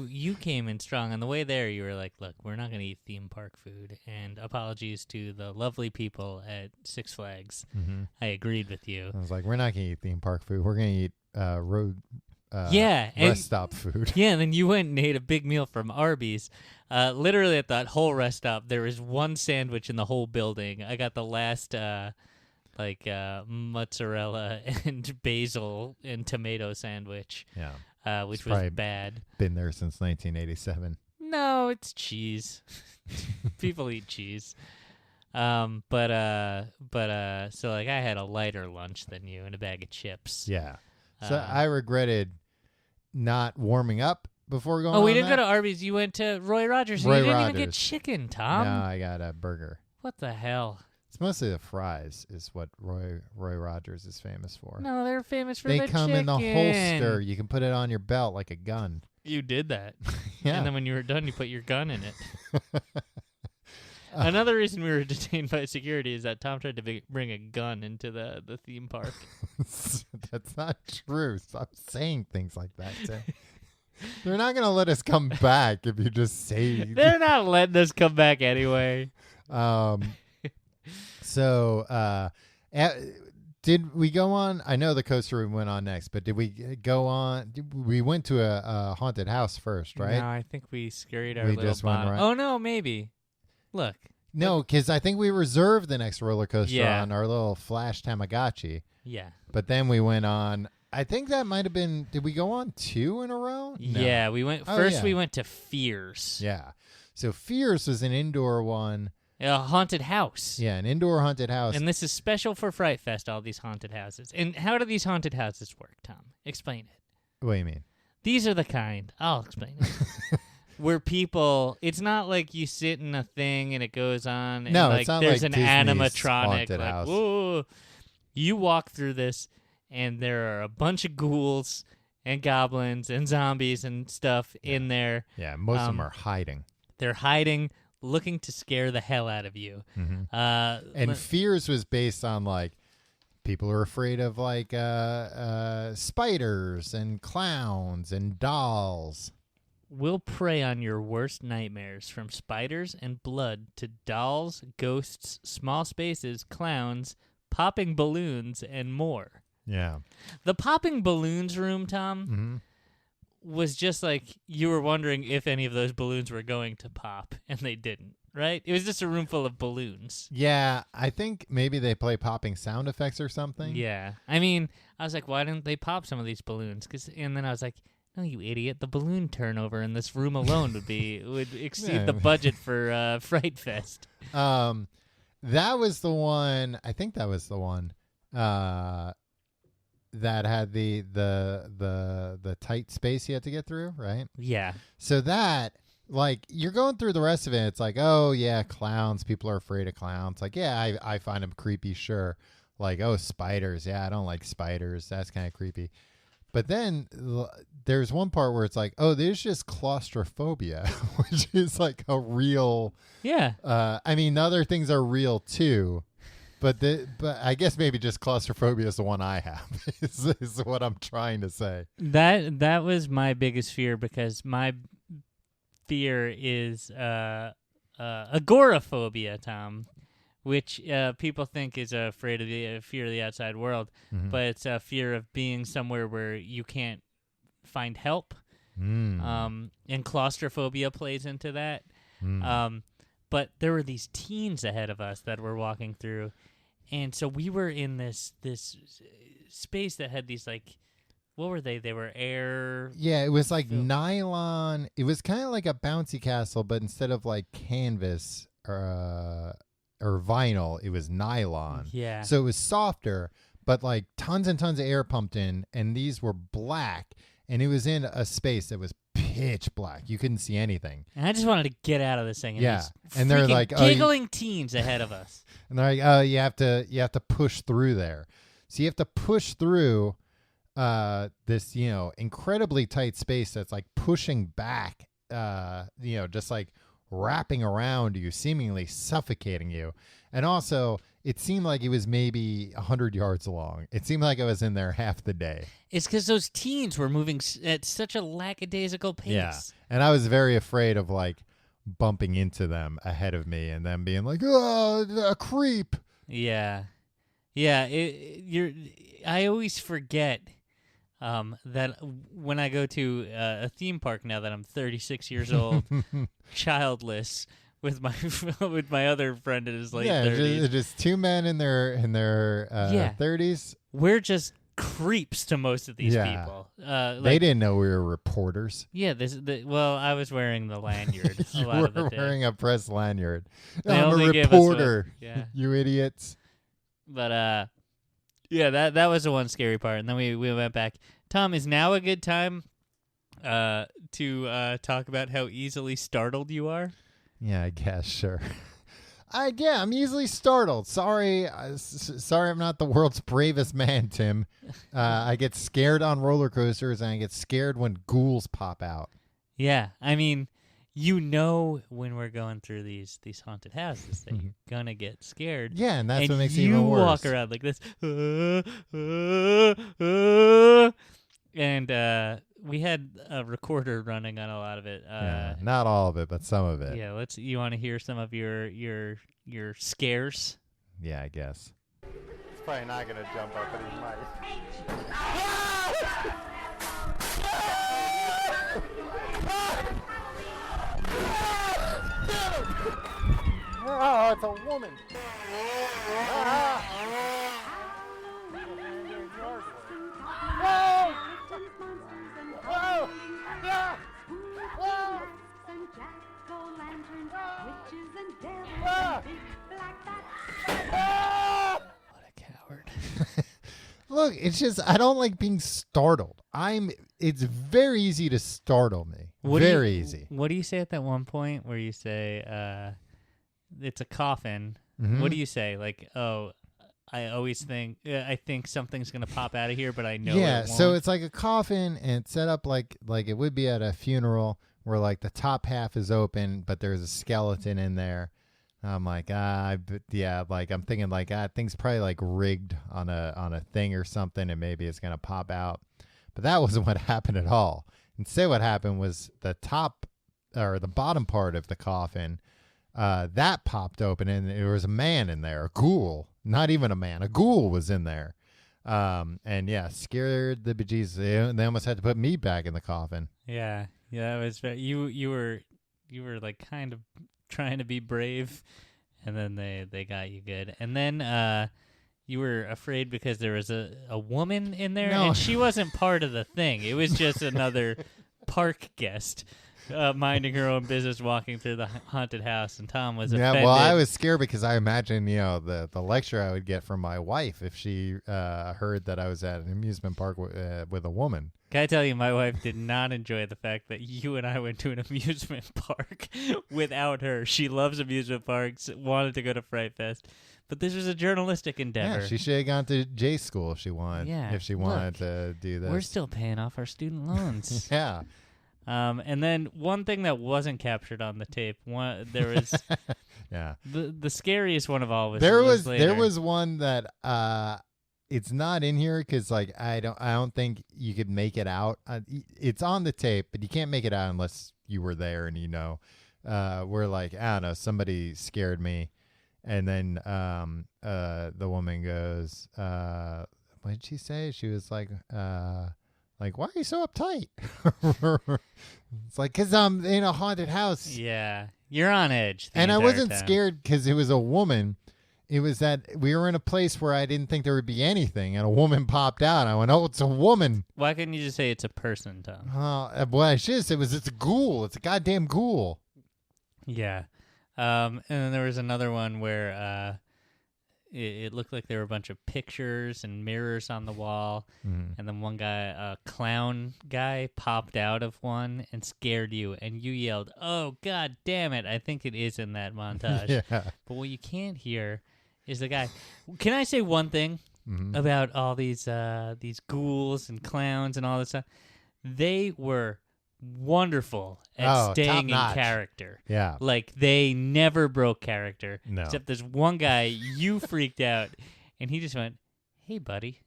you came in strong on the way there. You were like, "Look, we're not going to eat theme park food." And apologies to the lovely people at Six Flags. Mm-hmm. I agreed with you. I was like, "We're not going to eat theme park food. We're going to eat road." Rest stop food. Yeah, and then you went and ate a big meal from Arby's. Literally at that whole rest stop, there was one sandwich in the whole building. I got the last mozzarella and basil and tomato sandwich. Yeah, which was bad. Been there since 1987. No, it's cheese. People eat cheese. So like I had a lighter lunch than you and a bag of chips. Yeah. So I regretted not warming up before going. We didn't go to Arby's. You went to Roy Rogers. You didn't even get chicken, Tom. No, I got a burger. What the hell? It's mostly the fries is what Roy Rogers is famous for. No, they're famous for the chicken. They come in the holster. You can put it on your belt like a gun. You did that. Yeah. And then when you were done, you put your gun in it. Another reason we were detained by security is that Tom tried to bring a gun into the theme park. That's not true. Stop saying things like that, Tim. They're not going to let us come back if you just say... They're not letting us come back anyway. Did we go on? I know the coaster we went on next, but did we go on? We went to a haunted house first, right? No, I think we scurried our We little just went bottom. right- Oh, no, maybe. Look. No, because I think we reserved the next roller coaster Yeah. on our little Flash Tamagotchi. Yeah. But then we went on. I think that might have been. Did we go on 2 in a row? No. Yeah, we went. We went to Fears. Yeah. So Fears was an indoor one. A haunted house. Yeah, an indoor haunted house. And this is special for Fright Fest, all these haunted houses. And how do these haunted houses work, Tom? Explain it. What do you mean? These are the kind. I'll explain it. Where people, it's not like you sit in a thing and it goes on. And No, like it's not there's like an Disney's animatronic. haunted Like, house. whoa. You walk through this, and there are a bunch of ghouls and goblins and zombies and stuff in there. Yeah, most of them are hiding. They're hiding, looking to scare the hell out of you. Mm-hmm. And Fears was based on like people are afraid of like spiders and clowns and dolls. We'll prey on your worst nightmares, from spiders and blood to dolls, ghosts, small spaces, clowns, popping balloons, and more. Yeah. The popping balloons room, Tom, Mm-hmm. was just like you were wondering if any of those balloons were going to pop, and they didn't, right? It was just a room full of balloons. Yeah, I think maybe they play popping sound effects or something. Yeah. I mean, I was like, why didn't they pop some of these balloons? And then I was like, no, you idiot. The balloon turnover in this room alone would exceed the budget for Fright Fest. That was the one. I think that was the one that had the tight space you had to get through, right? Yeah. So that, like, you're going through the rest of it. It's like, oh yeah, clowns. People are afraid of clowns. Like, yeah, I find them creepy, sure. like, oh, spiders. Yeah, I don't like spiders. That's kind of creepy. But then there's one part where it's like, oh, there's just claustrophobia, which is like a real. Yeah. I mean, other things are real too, but I guess maybe just claustrophobia is the one I have. is what I'm trying to say. That was my biggest fear, because my fear is agoraphobia, Tom, which people think is afraid of the fear of the outside world, but it's a fear of being somewhere where you can't find help. And claustrophobia plays into that. But there were these teens ahead of us that were walking through, and so we were in this space that had these, like, what were they? They were air. Yeah, it was like nylon. It was kind of like a bouncy castle, but instead of like canvas or vinyl, it was nylon. Yeah. So it was softer, but like tons and tons of air pumped in, and these were black, and it was in a space that was pitch black. You couldn't see anything. And I just wanted to get out of this thing. And and they're like giggling teens ahead of us. And they're like, oh, you have to push through there. So you have to push through this, incredibly tight space that's like pushing back, just like wrapping around you, seemingly suffocating you. And also, it seemed like it was maybe 100 yards long. It seemed like I was in there half the day. It's because those teens were moving at such a lackadaisical pace. Yeah, and I was very afraid of like bumping into them ahead of me and them being like, oh, a creep. Yeah. I always forget that when I go to a theme park now that I'm 36 years old, childless, with my other friend in his late 30s. Just two men in their 30s. We're just creeps to most of these people. They didn't know we were reporters. Yeah, well, I was wearing the lanyard. You were wearing a press lanyard. They I'm only a gave us reporter. You idiots. But that was the one scary part, and then we went back. Tom, is now a good time to talk about how easily startled you are? Yeah, I guess, sure. I'm easily startled. Sorry, I'm not the world's bravest man, Tim. I get scared on roller coasters, and I get scared when ghouls pop out. Yeah, I mean, when we're going through these haunted houses that you're gonna get scared. Yeah, and that's what makes it even worse. You walk around like this, and we had a recorder running on a lot of it. Not all of it, but some of it. Yeah, you want to hear some of your scares? Yeah, I guess. It's probably not gonna jump up, but he might. Oh, it's a woman. What a coward. Look, it's just I don't like being startled. It's very easy to startle me. Very easy. What do you say at that one point where you say it's a coffin? Mm-hmm. What do you say? Like, oh, I think something's gonna pop out of here, but I know. Yeah, it won't. so it's like a coffin, and it's set up like it would be at a funeral, where like the top half is open, but there's a skeleton in there. I'm like, like I'm thinking like thing's probably like rigged on a thing or something, and maybe it's gonna pop out. But that wasn't what happened at all. Instead, what happened was the top or the bottom part of the coffin that popped open, and there was a man in there, a ghoul. Not even a man, a ghoul was in there. And yeah, scared the bejesus. They almost had to put me back in the coffin. Yeah, that was you were like kind of trying to be brave, and then they got you good. And then you were afraid because there was a woman in there, and she wasn't part of the thing. It was just another park guest minding her own business, walking through the haunted house, and Tom was offended. Yeah, well, I was scared because I imagine, the lecture I would get from my wife if she heard that I was at an amusement park with a woman. Can I tell you, my wife did not enjoy the fact that you and I went to an amusement park without her. She loves amusement parks, wanted to go to Fright Fest, but this was a journalistic endeavor. Yeah, she should have gone to J school if she wanted. Yeah, if she wanted to do this. We're still paying off our student loans. Yeah. And then one thing that wasn't captured on the tape, there was yeah. The scariest one of all was there later. was one that it's not in here because like I don't think you could make it out. It's on the tape, but you can't make it out unless you were there and we're like, I don't know, somebody scared me, and then the woman goes, what did she say? She was like, why are you so uptight? It's like, because I'm in a haunted house. Yeah, you're on edge. And I wasn't time. scared because it was a woman. It was that we were in a place where I didn't think there would be anything, and a woman popped out. I went, oh, it's a woman. Why couldn't you just say it's a person, Tom? Well, I should have said it's a ghoul. It's a goddamn ghoul. Yeah. And then there was another one where it looked like there were a bunch of pictures and mirrors on the wall. Mm. And then one guy, a clown guy, popped out of one and scared you. And you yelled, oh, God damn it. I think it is in that montage. Yeah. But what you can't hear is the guy. Can I say one thing about all these ghouls and clowns and all this stuff? They were wonderful at staying in character. Yeah. Like, they never broke character. No. Except there's one guy, you freaked out, and he just went, hey, buddy,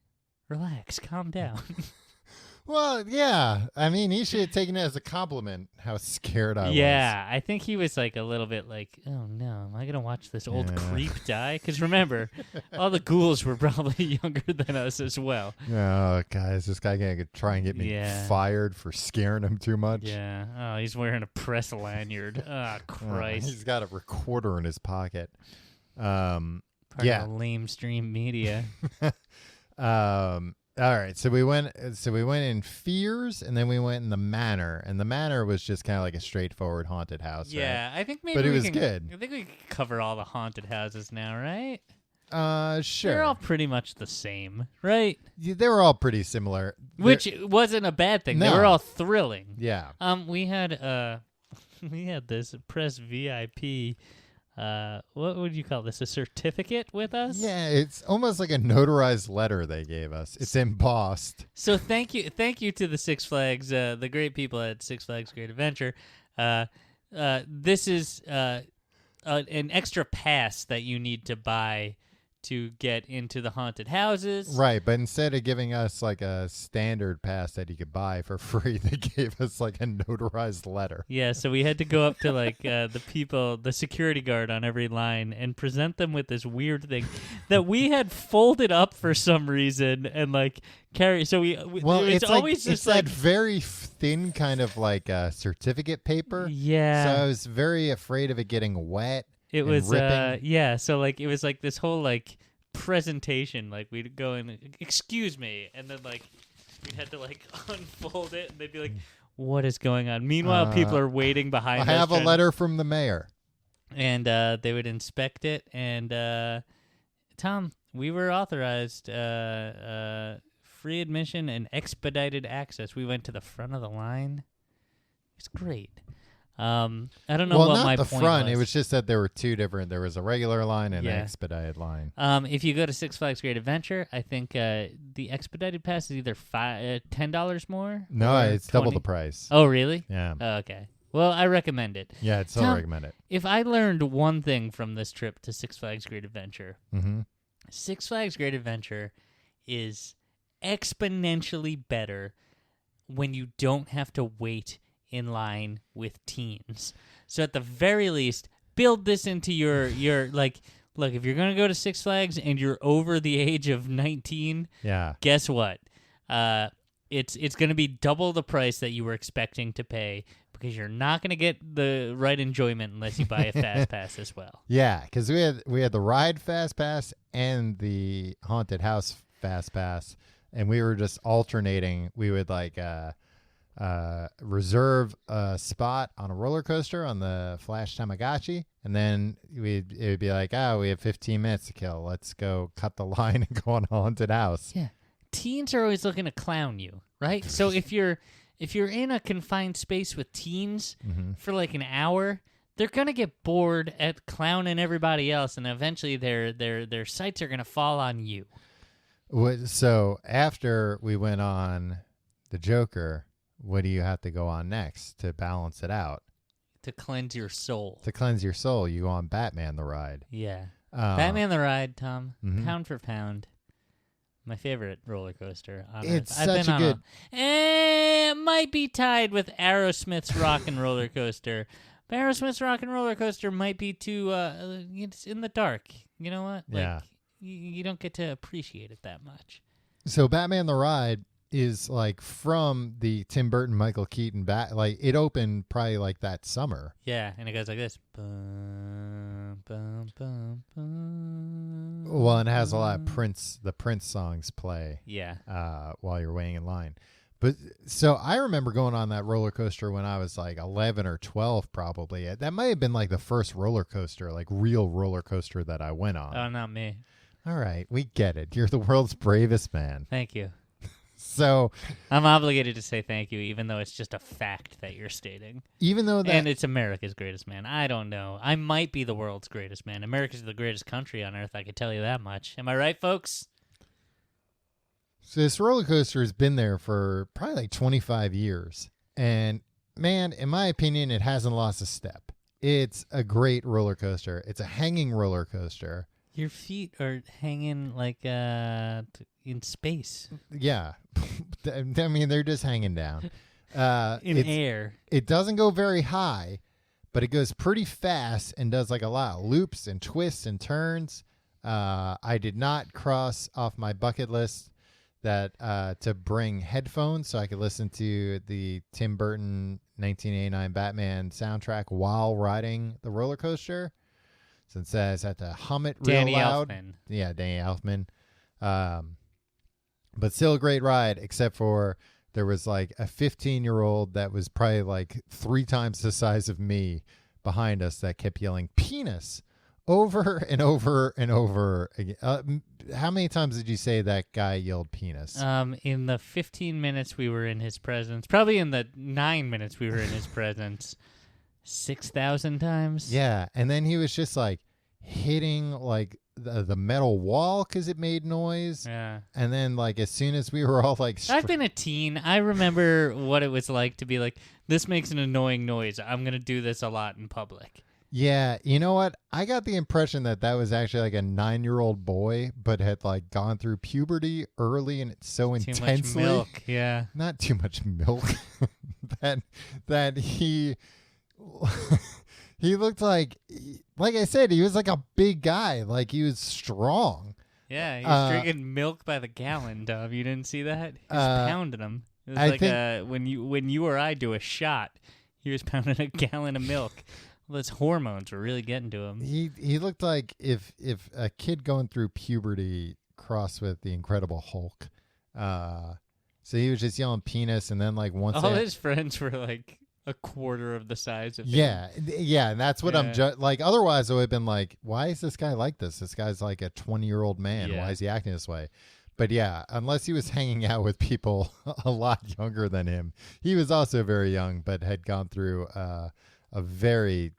relax, calm down. Well, yeah. I mean, he should have taken it as a compliment, how scared I was. Yeah, I think he was like a little bit like, oh, no, am I going to watch this old creep die? Because remember, all the ghouls were probably younger than us as well. Oh, guys, this guy going to try and get me fired for scaring him too much. Yeah. Oh, he's wearing a press lanyard. Oh, Christ. He's got a recorder in his pocket. Part of the lame stream media. All right, so we went in Fears, and then we went in the Manor, and the Manor was just kind of like a straightforward haunted house. Yeah, right? I think maybe, but it was good. I think we can cover all the haunted houses now, right? Sure. They're all pretty much the same, right? Yeah, they were all pretty similar, which wasn't a bad thing. No. They were all thrilling. Yeah. We had this press VIP. What would you call this? A certificate with us? Yeah, it's almost like a notarized letter they gave us. It's embossed. So thank you to the Six Flags, the great people at Six Flags Great Adventure. This is an extra pass that you need to buy to get into the haunted houses. Right, but instead of giving us like a standard pass that you could buy for free, they gave us like a notarized letter. Yeah, so we had to go up to like the security guard on every line and present them with this weird thing that we had folded up for some reason and like carry. So it's always like, just it's that very thin kind of like certificate paper. Yeah. So I was very afraid of it getting wet. It was ripping. so like it was like this whole like presentation, like we'd go in, excuse me, and then like we'd have to like unfold it and they'd be like, what is going on? Meanwhile, people are waiting behind us. I have a letter from the mayor. And they would inspect it, and Tom, we were authorized free admission and expedited access. We went to the front of the line. It's great. I don't know what my point was. Well, not the front. It was just that there were two different. There was a regular line and an expedited line. If you go to Six Flags Great Adventure, I think the expedited pass is either $10 more. No, it's double the price. Oh, really? Yeah. Oh, okay. Well, I recommend it. Yeah, I'd still recommend it. If I learned one thing from this trip to Six Flags Great Adventure, Six Flags Great Adventure is exponentially better when you don't have to wait in line with teens. So at the very least, build this into your like, look, if you're going to go to Six Flags and you're over the age of 19, guess what? It's going to be double the price that you were expecting to pay because you're not going to get the right enjoyment unless you buy a Fast Pass as well. Yeah, because we had the Ride Fast Pass and the Haunted House Fast Pass, and we were just alternating. We would like reserve a spot on a roller coaster on the Flash Tamagotchi, and then it would be like, we have 15 minutes to kill. Let's go cut the line and go on a haunted house. Yeah, teens are always looking to clown you, right? So if you're in a confined space with teens for like an hour, they're gonna get bored at clowning everybody else, and eventually their sights are gonna fall on you. So after we went on the Joker, what do you have to go on next to balance it out? To cleanse your soul. To cleanse your soul, you go on Batman the Ride. Yeah. Batman the Ride, Tom. Mhm. Pound for pound. My favorite roller coaster on It's Earth. I've such been a on good... it might be tied with Aerosmith's Rock and Roller Coaster. But Aerosmith's Rock and Roller Coaster might be too it's in the dark. You know what? Like, Yeah. You don't get to appreciate it that much. So Batman the Ride is like from the Tim Burton, Michael Keaton like it opened probably like that summer. Yeah, and it goes like this. Bum, bum, bum, bum, Well, and it has a lot of the Prince songs play. Yeah. While you're waiting in line. But so I remember going on that roller coaster when I was like 11 or 12, probably. That might have been like the first roller coaster, like real roller coaster that I went on. Oh, not me. All right, we get it. You're the world's bravest man. Thank you. So I'm obligated to say thank you, even though it's just a fact that you're stating. Even though that... And it's America's greatest man. I don't know. I might be the world's greatest man. America's the greatest country on earth, I can tell you that much. Am I right, folks? So this roller coaster has been there for probably like 25 years. And man, in my opinion, it hasn't lost a step. It's a great roller coaster. It's a hanging roller coaster. Your feet are hanging like in space. Yeah. I mean, they're just hanging down. In air. It doesn't go very high, but it goes pretty fast and does like a lot of loops and twists and turns. I did not cross off my bucket list that to bring headphones so I could listen to the Tim Burton 1989 Batman soundtrack while riding the roller coaster. Since I had to hum it real loud. Elfman. Yeah, Danny Elfman. But still a great ride, except for there was like a 15-year-old that was probably like 3 times the size of me behind us that kept yelling penis over and over and over again. How many times did you say that guy yelled penis? In the 15 minutes we were in his presence, probably in the 9 minutes we were in his presence, 6,000 times. Yeah, and then he was just like hitting like the metal wall because it made noise. Yeah. And then like as soon as we were all like... I've been a teen. I remember what it was like to be like, this makes an annoying noise. I'm going to do this a lot in public. Yeah, you know what? I got the impression that was actually like a 9-year-old boy, but had like gone through puberty early and so intensely. Too much milk, yeah. Not too much milk. that he he looked like I said, he was like a big guy, like he was strong. Yeah, he was drinking milk by the gallon, Dov. You didn't see that? He was pounding them. It was when you or I do a shot, he was pounding a gallon of milk. Well, those hormones were really getting to him. He looked like if a kid going through puberty crossed with the Incredible Hulk. So he was just yelling penis, and then like once all his friends were like a quarter of the size of him. Yeah, and that's what I'm like. Otherwise, I would have been like, why is this guy like this? This guy's like a 20-year-old man. Yeah. Why is he acting this way? But yeah, unless he was hanging out with people a lot younger than him, he was also very young, but had gone through a very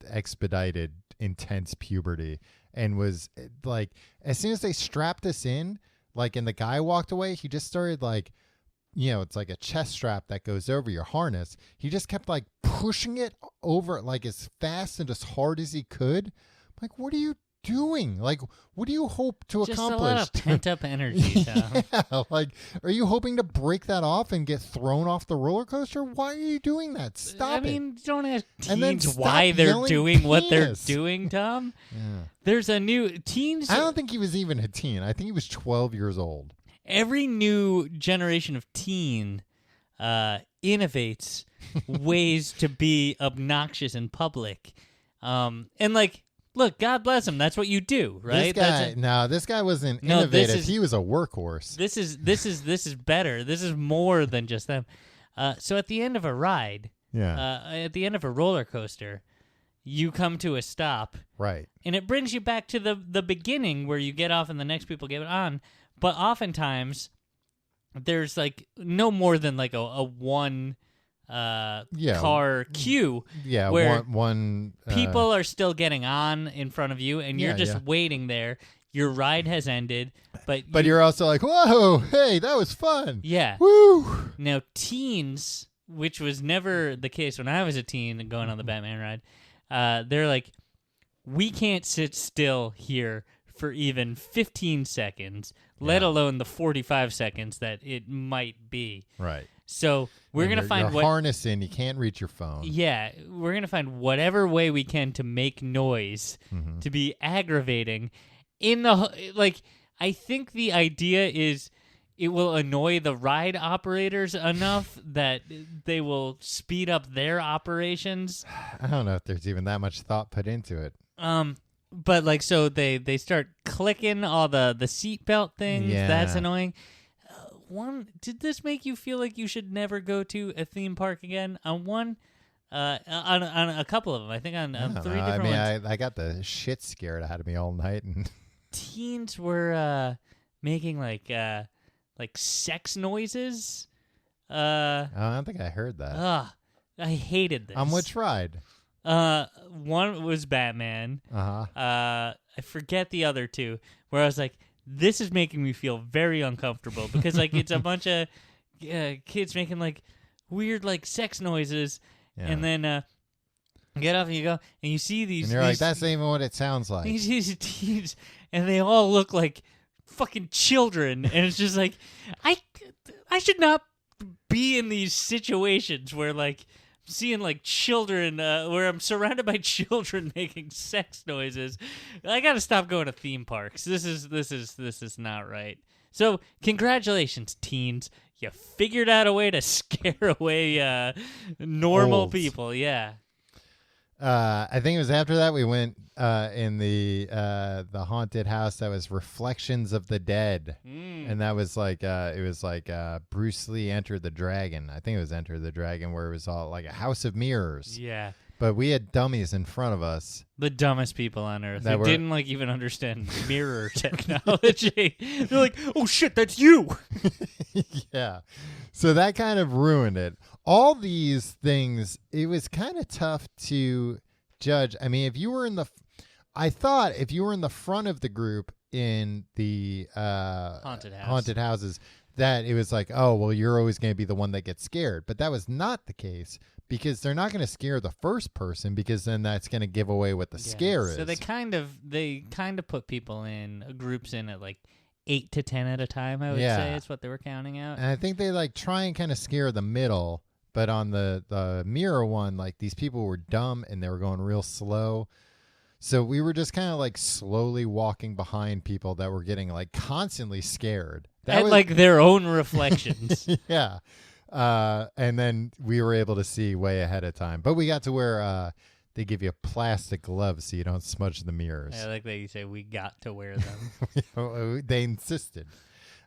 expedited, intense puberty, and was like, as soon as they strapped us in, like, and the guy walked away, he just started like, you know, it's like a chest strap that goes over your harness. He just kept like pushing it over like as fast and as hard as he could. Like, what are you doing? Like, what do you hope to accomplish? Just a lot of pent-up energy, Tom. Yeah, like, are you hoping to break that off and get thrown off the roller coaster? Why are you doing that? Stop it. I mean, don't ask And then teens stop why they're yelling doing what they're penis. doing, Tom. Yeah. There's a new... Teens... I don't think he was even a teen. I think he was 12 years old. Every new generation of teen innovates ways to be obnoxious in public. And like... Look, God bless him. That's what you do, right? This guy wasn't innovative. He was a workhorse. This is better. This is more than just them. So at the end of a ride, at the end of a roller coaster, you come to a stop, right? And it brings you back to the beginning where you get off and the next people get on. But oftentimes, there's like no more than like a one car queue. Yeah, where one people are still getting on in front of you, and you're just waiting there. Your ride has ended, but you're also like, whoa, hey, that was fun. Yeah. Woo! Now, teens, which was never the case when I was a teen and going on the Batman ride, they're like, we can't sit still here for even 15 seconds, let alone the 45 seconds that it might be. Right. So we're going to find what harness in, you can't reach your phone. Yeah, we're going to find whatever way we can to make noise, to be aggravating. I think the idea is it will annoy the ride operators enough that they will speed up their operations. I don't know if there's even that much thought put into it. But so they start clicking all the seatbelt things. Yeah. That's annoying. Did this make you feel like you should never go to a theme park again? On a couple of them, I think on 3 different ones. I got the shit scared out of me all night, and teens were making like sex noises. I don't think I heard that. I hated this. On which ride? One was Batman. I forget the other two. Where I was like, this is making me feel very uncomfortable because like it's a bunch of kids making like weird like sex noises, and then get off and you go and you see these. And you're like, that's not even what it sounds like. These teens, and they all look like fucking children, and it's just like, I should not be in these situations where like seeing like children, where I'm surrounded by children making sex noises. I gotta stop going to theme parks. This is not right. So congratulations, teens. You figured out a way to scare away normal people. Yeah. I think it was after that we went in the haunted house that was Reflections of the Dead, and that was like it was like Bruce Lee Enter the Dragon. I think it was Enter the Dragon, where it was all like a house of mirrors. Yeah, but we had dummies in front of us. The dumbest people on earth. They didn't like even understand mirror technology. They're like, "Oh shit, that's you." Yeah, so that kind of ruined it. All these things, it was kind of tough to judge. I mean, if you were in the front of the group in the haunted houses, that it was like, oh, well, you're always going to be the one that gets scared. But that was not the case, because they're not going to scare the first person, because then that's going to give away what the scare is. So they kind of put people in groups in at like 8 to 10 at a time, I would say. It's what they were counting out. And I think they like try and kind of scare the middle. But on the mirror one, like these people were dumb and they were going real slow. So we were just kind of like slowly walking behind people that were getting like constantly scared. Like their own reflections. Yeah. And then we were able to see way ahead of time. But we got to where they give you plastic gloves so you don't smudge the mirrors. I like that you say we got to wear them. They insisted.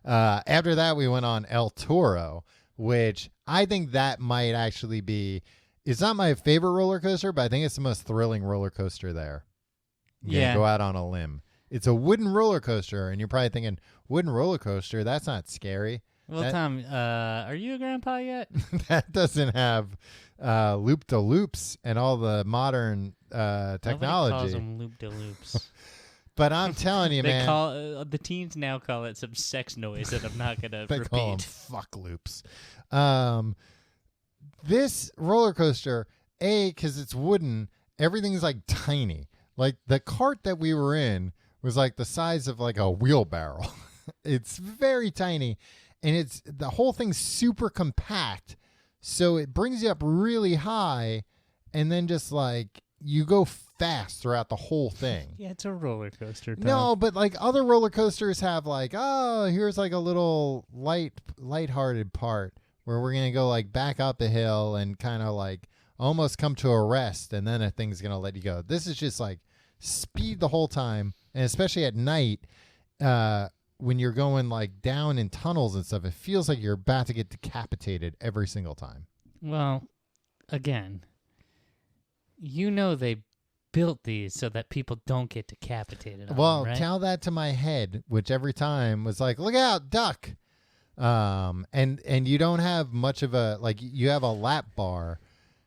After that, we went on El Toro, which I think that might actually be, it's not my favorite roller coaster, but I think it's the most thrilling roller coaster there. Go out on a limb. It's a wooden roller coaster, and you're probably thinking, wooden roller coaster, that's not scary. Well, Tom, are you a grandpa yet? That doesn't have loop-de-loops and all the modern technology. Nobody calls them loop-de-loops. But I'm telling you, man. The teens now call it some sex noise that I'm not going to repeat. They call them fuck loops. This roller coaster, because it's wooden, everything's like tiny. Like the cart that we were in was like the size of like a wheelbarrow. It's very tiny, and the whole thing's super compact. So it brings you up really high, and then just like you go fast throughout the whole thing. Yeah, it's a roller coaster, Tom. No, but like other roller coasters have like, oh, here's like a little lighthearted part where we're going to go like back up a hill and kind of like almost come to a rest, and then a thing's going to let you go. This is just like speed the whole time, and especially at night, when you're going like down in tunnels and stuff, it feels like you're about to get decapitated every single time. Well, again, they built these so that people don't get decapitated on them, right? Tell that to my head, which every time was like, look out, duck. And you don't have much of a like you have a lap bar.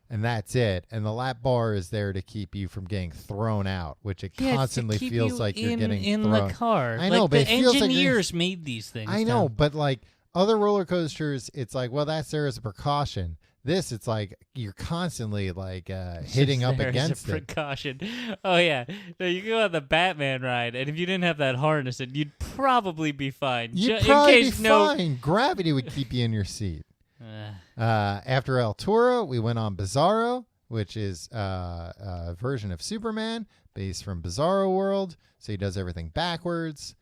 And that's it. And the lap bar is there to keep you from getting thrown out, which it constantly feels like you're getting in thrown. the car. I know, like, but the it feels engineers made these things. I know, Tom. but like other roller coasters, it's like, well, that's there as a precaution. This, it's like you're constantly like hitting up There is against a it. precaution. Oh yeah, no, you go on the Batman ride, and if you didn't have that harness, you'd probably be fine. You'd in probably case be fine. Gravity would keep you in your seat. After El Toro, we went on Bizarro, which is a version of Superman based from Bizarro World. So he does everything backwards.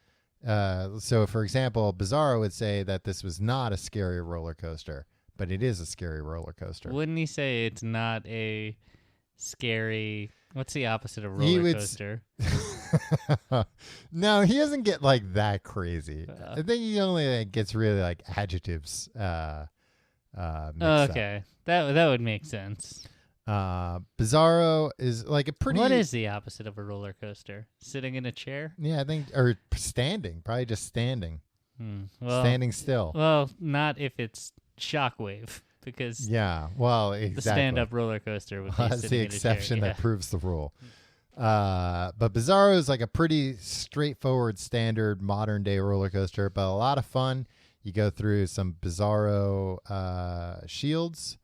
So, for example, Bizarro would say that this was not a scary roller coaster, but it is a scary roller coaster. Wouldn't he say it's not a scary? What's the opposite of roller coaster? No, he doesn't get like that crazy. I think he only gets really like adjectives. Okay, that would make sense. Bizarro is like a pretty. What is the opposite of a roller coaster? Sitting in a chair? Yeah, I think, or standing. Probably just standing. Well, standing still. Well, not if it's shockwave, because exactly. the stand-up roller coaster would be that's sitting the in a chair, exception that proves the rule. But Bizarro is like a pretty straightforward, standard modern day roller coaster, but a lot of fun. You go through some Bizarro shields,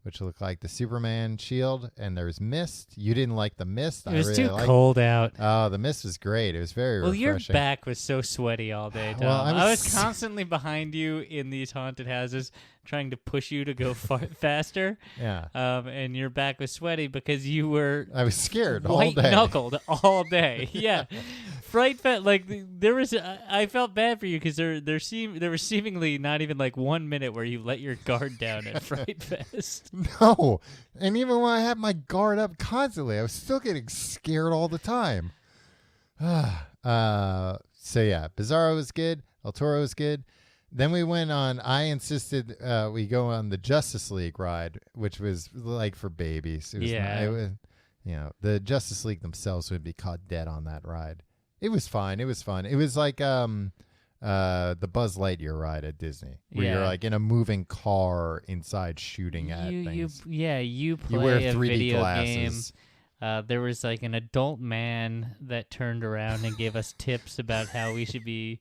which look like the Superman shield, and there's mist. You didn't like the mist. It was too cold out. Oh, the mist was great. It was very refreshing. Your back was so sweaty all day, Tom. Well, I was constantly behind you in these haunted houses, trying to push you to go faster. Yeah. And your back was sweaty because you were. I was scared all day. White-knuckled all day. Yeah. Fright Fest, like there was, I felt bad for you because there was seemingly not even like 1 minute where you let your guard down at Fright Fest. No, and even when I had my guard up constantly, I was still getting scared all the time. So yeah, Bizarro was good. El Toro was good. Then we went on. I insisted we go on the Justice League ride, which was like for babies. It was the Justice League themselves would be caught dead on that ride. It was fine. It was fun. It was like the Buzz Lightyear ride at Disney, where you're like in a moving car inside shooting at things. You play you wear a 3D video glasses. game. There was like an adult man that turned around and gave us tips about how we should be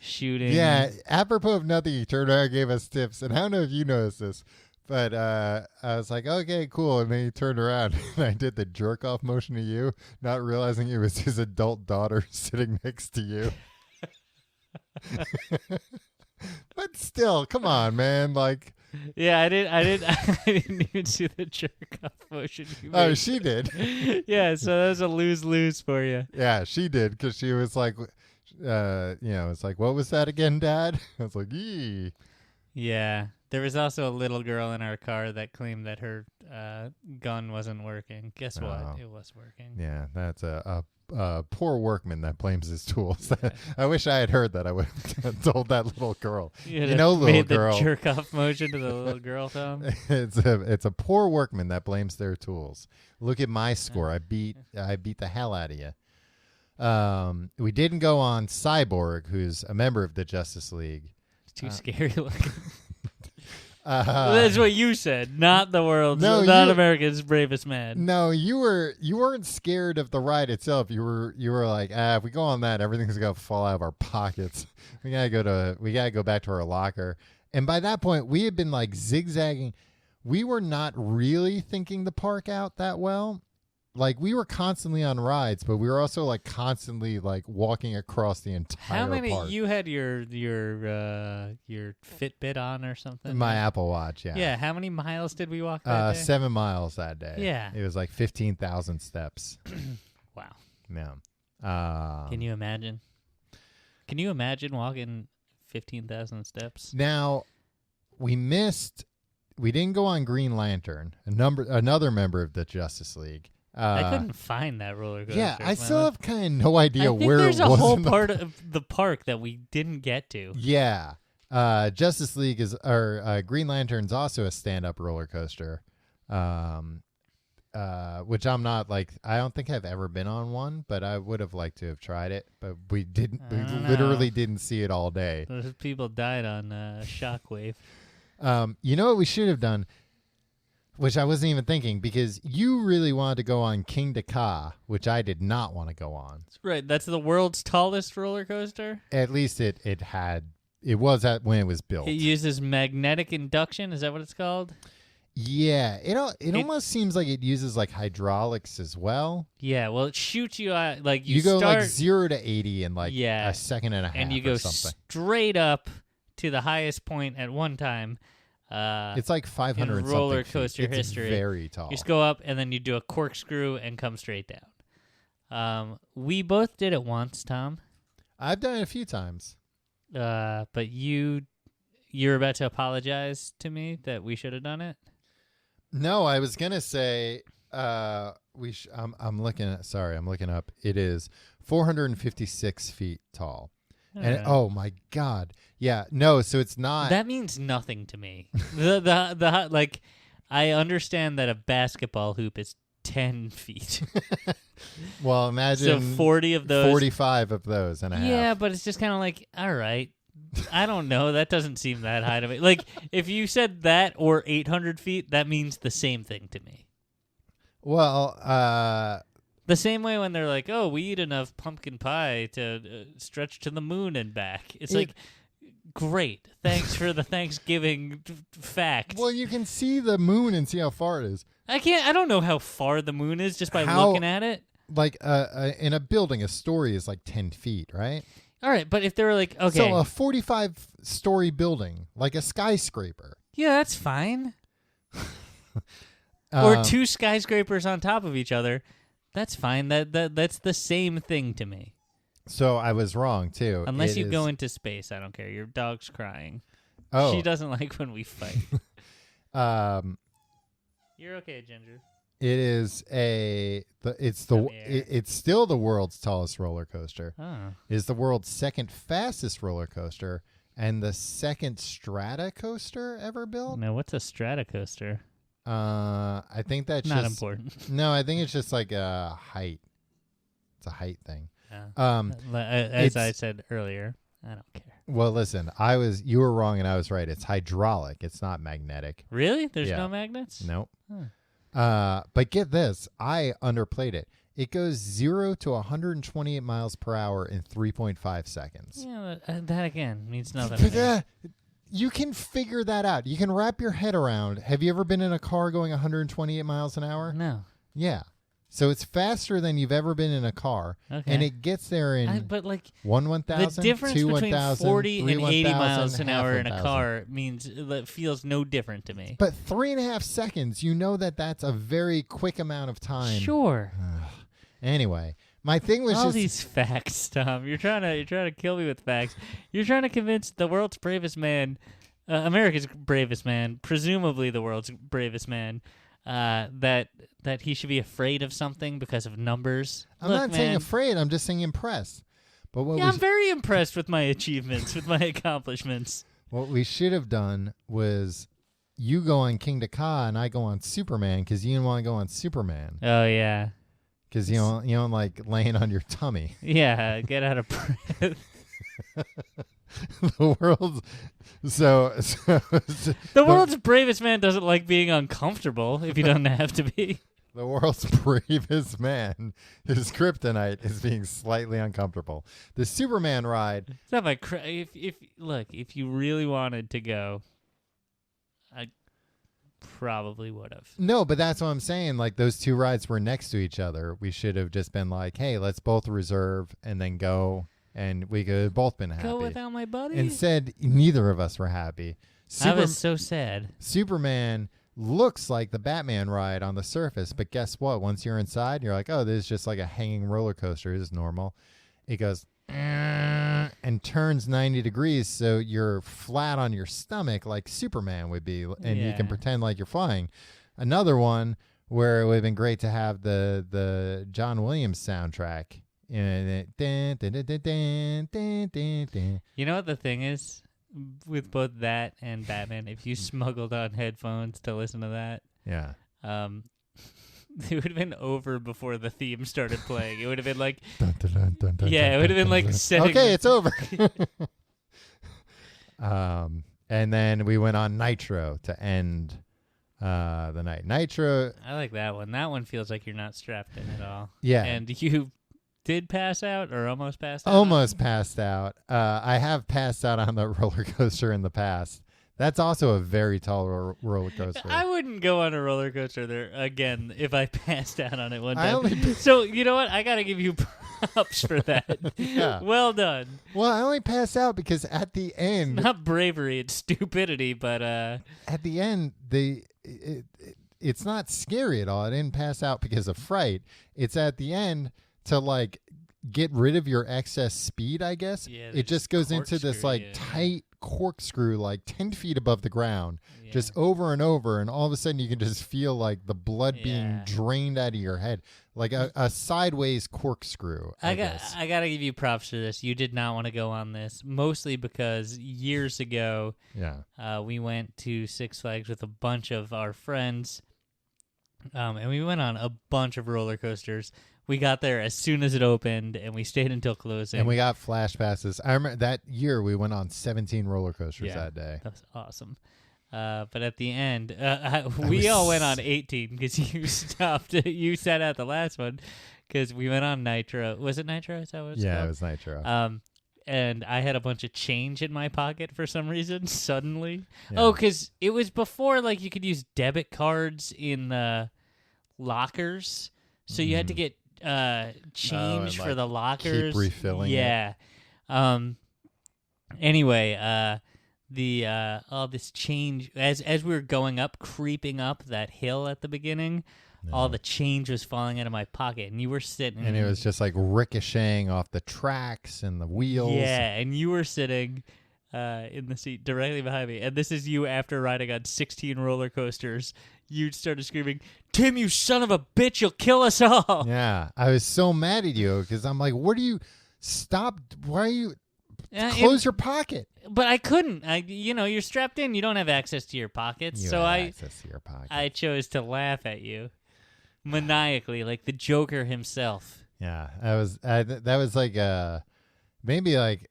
shooting. Yeah, apropos of nothing, he turned around and gave us tips. And I don't know if you noticed this, but I was like, okay, cool. And then he turned around and I did the jerk off motion to you, not realizing it was his adult daughter sitting next to you. But still, come on, man. Like, yeah, I didn't even see the jerk off motion. Oh, she did. Yeah, so that was a lose for you. Yeah, she did, because she was like, it's like, what was that again, Dad? I was like, yee. Yeah. There was also a little girl in our car that claimed that her gun wasn't working. Guess what? It was working. Yeah, that's a poor workman that blames his tools. I wish I had heard that. I would have told that little girl. You know, little made girl. The jerk off motion to the little girl, Tom. It's a poor workman that blames their tools. Look at my score. I beat the hell out of you. We didn't go on Cyborg, who's a member of the Justice League. It's too scary looking. Well, that's what you said, not the world's, not America's bravest man. No, you weren't scared of the ride itself. You were like, if we go on that, everything's gonna fall out of our pockets. We gotta go back to our locker. And by that point, we had been like zigzagging. We were not really thinking the park out that well. Like, we were constantly on rides, but we were also like constantly like walking across the entire How many park. You had your Fitbit on or something? My Apple Watch, yeah. Yeah, how many miles did we walk that day? 7 miles that day. Yeah. It was like 15,000 steps. Wow. Yeah. Can you imagine? Can you imagine walking 15,000 steps? Now, we didn't go on Green Lantern, another member of the Justice League. I couldn't find that roller coaster. Yeah, I still have kind of no idea where it was. There's a whole part of the park that we didn't get to. Yeah. Justice League Green Lantern's also a stand-up roller coaster, which I'm not like. I don't think I've ever been on one, but I would have liked to have tried it. But we didn't. We literally didn't see it all day. Those people died on Shockwave. You know what we should have done, which I wasn't even thinking, because you really wanted to go on King Ka, which I did not want to go on. Right, that's the world's tallest roller coaster. At least it was at when it was built. It uses magnetic induction. Is that what it's called? Yeah, it almost seems like it uses like hydraulics as well. Yeah, well, it shoots you out like you go start, like 0 to 80 in like a second and a half, and you go or something. Straight up to the highest point at one time. It's like 500 in roller something coaster feet. history. It's very tall. You just go up and then you do a corkscrew and come straight down. We both did it once, Tom. I've done it a few times. But you're about to apologize to me that we should have done it. No, I was gonna say I'm looking up. It is 456 feet tall, and oh my god, yeah, no, so it's not. That means nothing to me. the like, I understand that a basketball hoop is 10 feet. Well, imagine 40 of those, 45 of those, and a half. Yeah, but it's just kind of like, all right. I don't know. That doesn't seem that high to me. Like, if you said that or 800 feet, that means the same thing to me. Well, the same way when they're like, oh, we eat enough pumpkin pie to stretch to the moon and back. It's like, great. Thanks for the Thanksgiving fact. Well, you can see the moon and see how far it is. I don't know how far the moon is just by looking at it. Like, in a building, a story is like 10 feet, right? All right, but if they were like, okay. So a 45-story building, like a skyscraper. Yeah, that's fine. Or two skyscrapers on top of each other. That's fine. That's the same thing to me. So I was wrong, too. Unless you go into space, I don't care. Your dog's crying. Oh. She doesn't like when we fight. You're okay, Ginger. It is it's still the world's tallest roller coaster. Oh. It is the world's second fastest roller coaster and the second strata coaster ever built. Now, what's a strata coaster? I think that's not just important. No, I think it's just like a height. It's a height thing. As I said earlier, I don't care. Well, listen, you were wrong and I was right. It's hydraulic. It's not magnetic. Really? There's no magnets? Nope. Huh. But get this, I underplayed it. It goes 0 to 128 miles per hour in 3.5 seconds. Yeah, that again means nothing to me. You can figure that out. You can wrap your head around. Have you ever been in a car going 128 miles an hour? No. Yeah. So it's faster than you've ever been in a car. Okay. And it gets there in but like 1,000, the difference 2, between 1,000, 40 3, and 80 1,000, miles an half hour in a 1,000. car means it feels no different to me. But 3.5 seconds, you know that's a very quick amount of time. Sure. Anyway, my thing was all these facts, Tom. You're trying to kill me with facts. You're trying to convince the world's bravest man, America's bravest man, presumably the world's bravest man, that he should be afraid of something because of numbers. I'm not saying afraid. I'm just saying impressed. But I'm very impressed with my achievements, with my accomplishments. What we should have done was you go on King Ka and I go on Superman because you didn't want to go on Superman. Oh, yeah. Because you don't like laying on your tummy. Yeah, get out of breath. The world's bravest man doesn't like being uncomfortable if he doesn't have to be. The world's bravest man, his kryptonite is being slightly uncomfortable. The Superman ride. It's not my if you really wanted to go, I probably would have. No, but that's what I'm saying. Like those two rides were next to each other. We should have just been like, hey, let's both reserve and then go. And we could have both been happy. Go without my buddy? Instead, neither of us were happy. I was so sad. Superman looks like the Batman ride on the surface, but guess what? Once you're inside, you're like, oh, this is just like a hanging roller coaster. This is normal. It goes and turns 90 degrees, so you're flat on your stomach like Superman would be, and you can pretend like you're flying. Another one where it would have been great to have the John Williams soundtrack. You know what the thing is with both that and Batman? If you smuggled on headphones to listen to that, It would have been over before the theme started playing. It would have been like, Dun, dun, dun, dun, dun, yeah, dun, it would have dun, been like dun. setting. Okay, it's over. And then we went on Nitro to end the night. Nitro. I like that one. That one feels like you're not strapped in at all. Yeah. And you did pass out or almost passed out? Almost passed out. I have passed out on the roller coaster in the past. That's also a very tall roller coaster. I wouldn't go on a roller coaster there again if I passed out on it one I time. only- So, you know what? I got to give you props for that. Yeah. Well done. Well, I only passed out because at the end, Not bravery, it's stupidity, but at the end, it's not scary at all. I didn't pass out because of fright. It's at the end to like get rid of your excess speed, I guess. Yeah, it just goes into this corkscrew like you. tight corkscrew, like 10 feet above the ground, yeah. just over and over. And all of a sudden you can just feel like the blood being Yeah. drained out of your head, like a sideways corkscrew. I guess. I got to give you props for this. You did not want to go on this, mostly because years ago, Yeah. we went to Six Flags with a bunch of our friends, and we went on a bunch of roller coasters. We got there as soon as it opened, and we stayed until closing. And we got flash passes. I remember that year we went on 17 roller coasters that day. That was awesome. But at the end, we all went on 18 because you stopped. You sat out the last one because we went on Nitro. Was it Nitro? Is that what it's Yeah, called? it was Nitro. And I had a bunch of change in my pocket for some reason suddenly. Yeah. Oh, because it was before like you could use debit cards in the lockers, so you had to get change for like, the lockers. keep refilling it. Yeah. Anyway, all this change as we were going up, creeping up that hill at the beginning, all the change was falling out of my pocket, and you were sitting, and it was just like ricocheting off the tracks and the wheels. Yeah, and you were sitting in the seat directly behind me, and this is you after riding on 16 roller coasters. You started screaming, "Tim, you son of a bitch, you'll kill us all!" Yeah, I was so mad at you because I'm like, "What do you stop? Why are you close your pocket?" But I couldn't. You're strapped in. You don't have access to your pockets. You So had access to your pocket. I chose to laugh at you maniacally, like the Joker himself. Yeah, that was like maybe like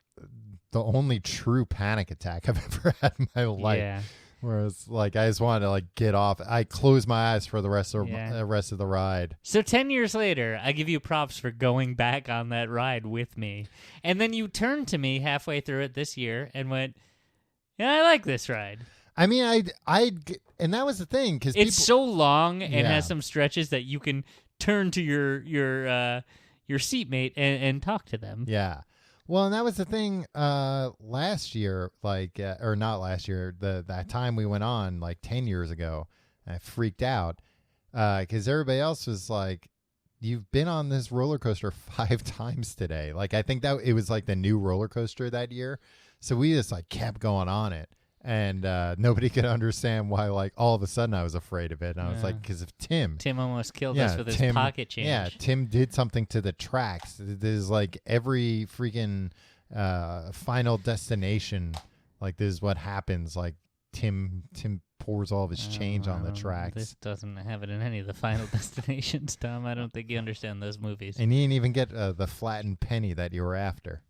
the only true panic attack I've ever had in my life. Yeah. Where it's like I just wanted to like get off. I closed my eyes for the rest of Yeah. the rest of the ride. So 10 years later, I give you props for going back on that ride with me. And then you turned to me halfway through it this year and went, "Yeah, I like this ride." I mean, and that was the thing because It's so long and Yeah. has some stretches that you can turn to your seatmate and talk to them. Yeah. Well, and that was the thing last year, like, or not last year, that time we went on, like 10 years ago, I freaked out because everybody else was like, "You've been on this roller coaster 5 times today." Like, I think that it was like the new roller coaster that year. So we just like kept going on it. And nobody could understand why, like, all of a sudden I was afraid of it. And I was like, because of Tim. Tim almost killed us with his pocket change. Yeah, Tim did something to the tracks. There's like every freaking Final Destination. Like, this is what happens. Like, Tim pours all of his change on the tracks. This doesn't have it in any of the Final Destinations, Tom. I don't think you understand those movies. And you didn't even get the flattened penny that you were after.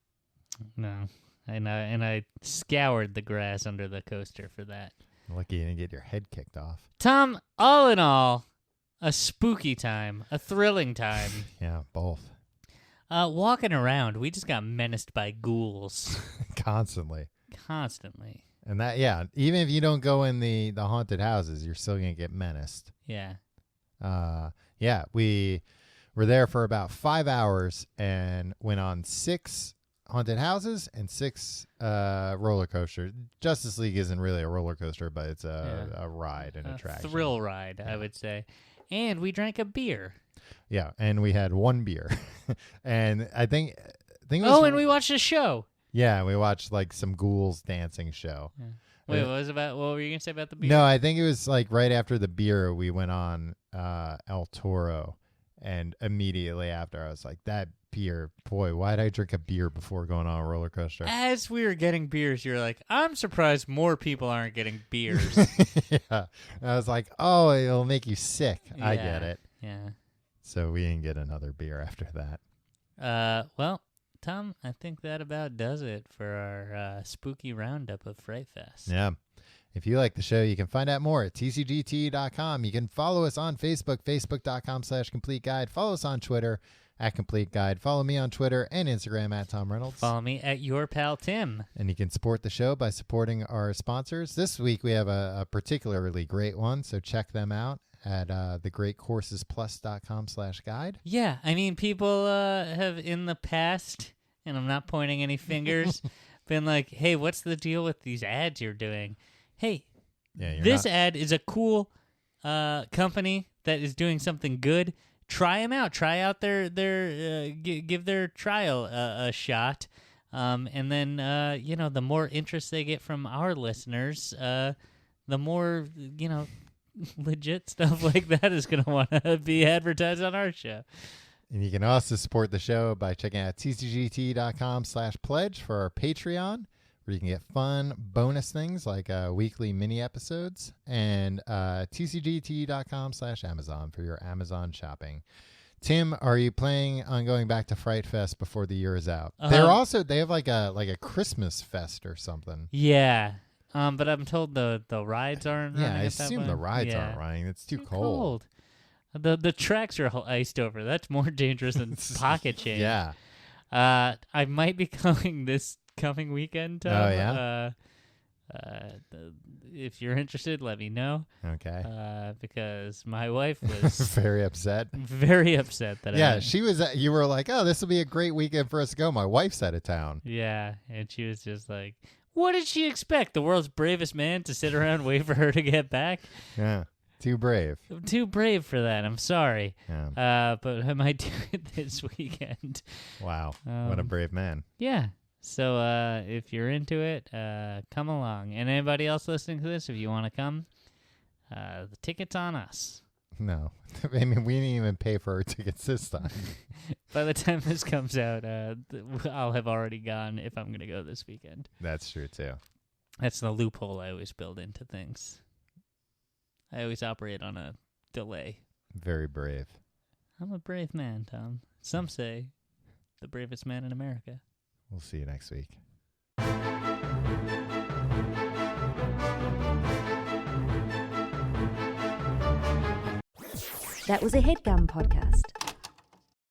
No. And I scoured the grass under the coaster for that. Lucky you didn't get your head kicked off. Tom, all in all, a spooky time, a thrilling time. Yeah, both. Walking around, we just got menaced by ghouls. Constantly. Constantly. And that, yeah, even if you don't go in the haunted houses, you're still going to get menaced. Yeah. Yeah, we were there for about 5 hours and went on 6 haunted houses and 6 roller coasters. Justice League isn't really a roller coaster, but it's a ride, an attraction. Thrill ride, I would say. And we drank a beer. Yeah, and we had 1 beer. And I think it was, and we watched a show. Yeah, we watched like some ghouls dancing show. Yeah. Wait, what were you going to say about the beer? No, I think it was like right after the beer we went on El Toro, and immediately after I was like, that beer, boy, why'd I drink a beer before going on a roller coaster? As we were getting beers, you were like, "I'm surprised more people aren't getting beers." Yeah. I was like, oh, it'll make you sick. I Yeah. get it. Yeah. So we didn't get another beer after that. Well, Tom, I think that about does it for our spooky roundup of Fright Fest. Yeah. If you like the show, you can find out more at tcgt.com. You can follow us on Facebook, facebook.com/complete guide. Follow us on Twitter at Complete Guide. Follow me on Twitter and Instagram at Tom Reynolds. Follow me at Your Pal Tim. And you can support the show by supporting our sponsors. This week we have a particularly great one, so check them out at thegreatcoursesplus.com/guide. Yeah, I mean, people have in the past, and I'm not pointing any fingers, been like, hey, what's the deal with these ads you're doing? Hey, this ad is a cool company that is doing something good. Try them out. Try out their give their trial a shot. And then, the more interest they get from our listeners, the more, legit stuff like that is going to want to be advertised on our show. And you can also support the show by checking out tcgt.com/pledge for our Patreon, where you can get fun bonus things like weekly mini episodes, and tcgt.com/Amazon for your Amazon shopping. Tim, are you planning on going back to Fright Fest before the year is out? They have like a Christmas fest or something. Yeah. But I'm told the rides aren't running. Yeah, I assume the rides aren't running. It's too cold. The tracks are iced over. That's more dangerous than pocket change. Yeah. I might be going this coming weekend, Tom. Oh, yeah? If you're interested, let me know. Okay. Because my wife was very upset. Very upset that she was. You were like, "Oh, this will be a great weekend for us to go." My wife's out of town. Yeah, and she was just like, "What did she expect? The world's bravest man to sit around and wait for her to get back?" Yeah, too brave. I'm too brave for that. I'm sorry. Yeah. But I might do it this weekend. Wow, what a brave man. Yeah. So if you're into it, come along. And anybody else listening to this, if you want to come, the ticket's on us. No. I mean, we didn't even pay for our tickets this time. By the time this comes out, I'll have already gone if I'm going to go this weekend. That's true, too. That's the loophole I always build into things. I always operate on a delay. Very brave. I'm a brave man, Tom. Some say the bravest man in America. We'll see you next week. That was a HeadGum podcast.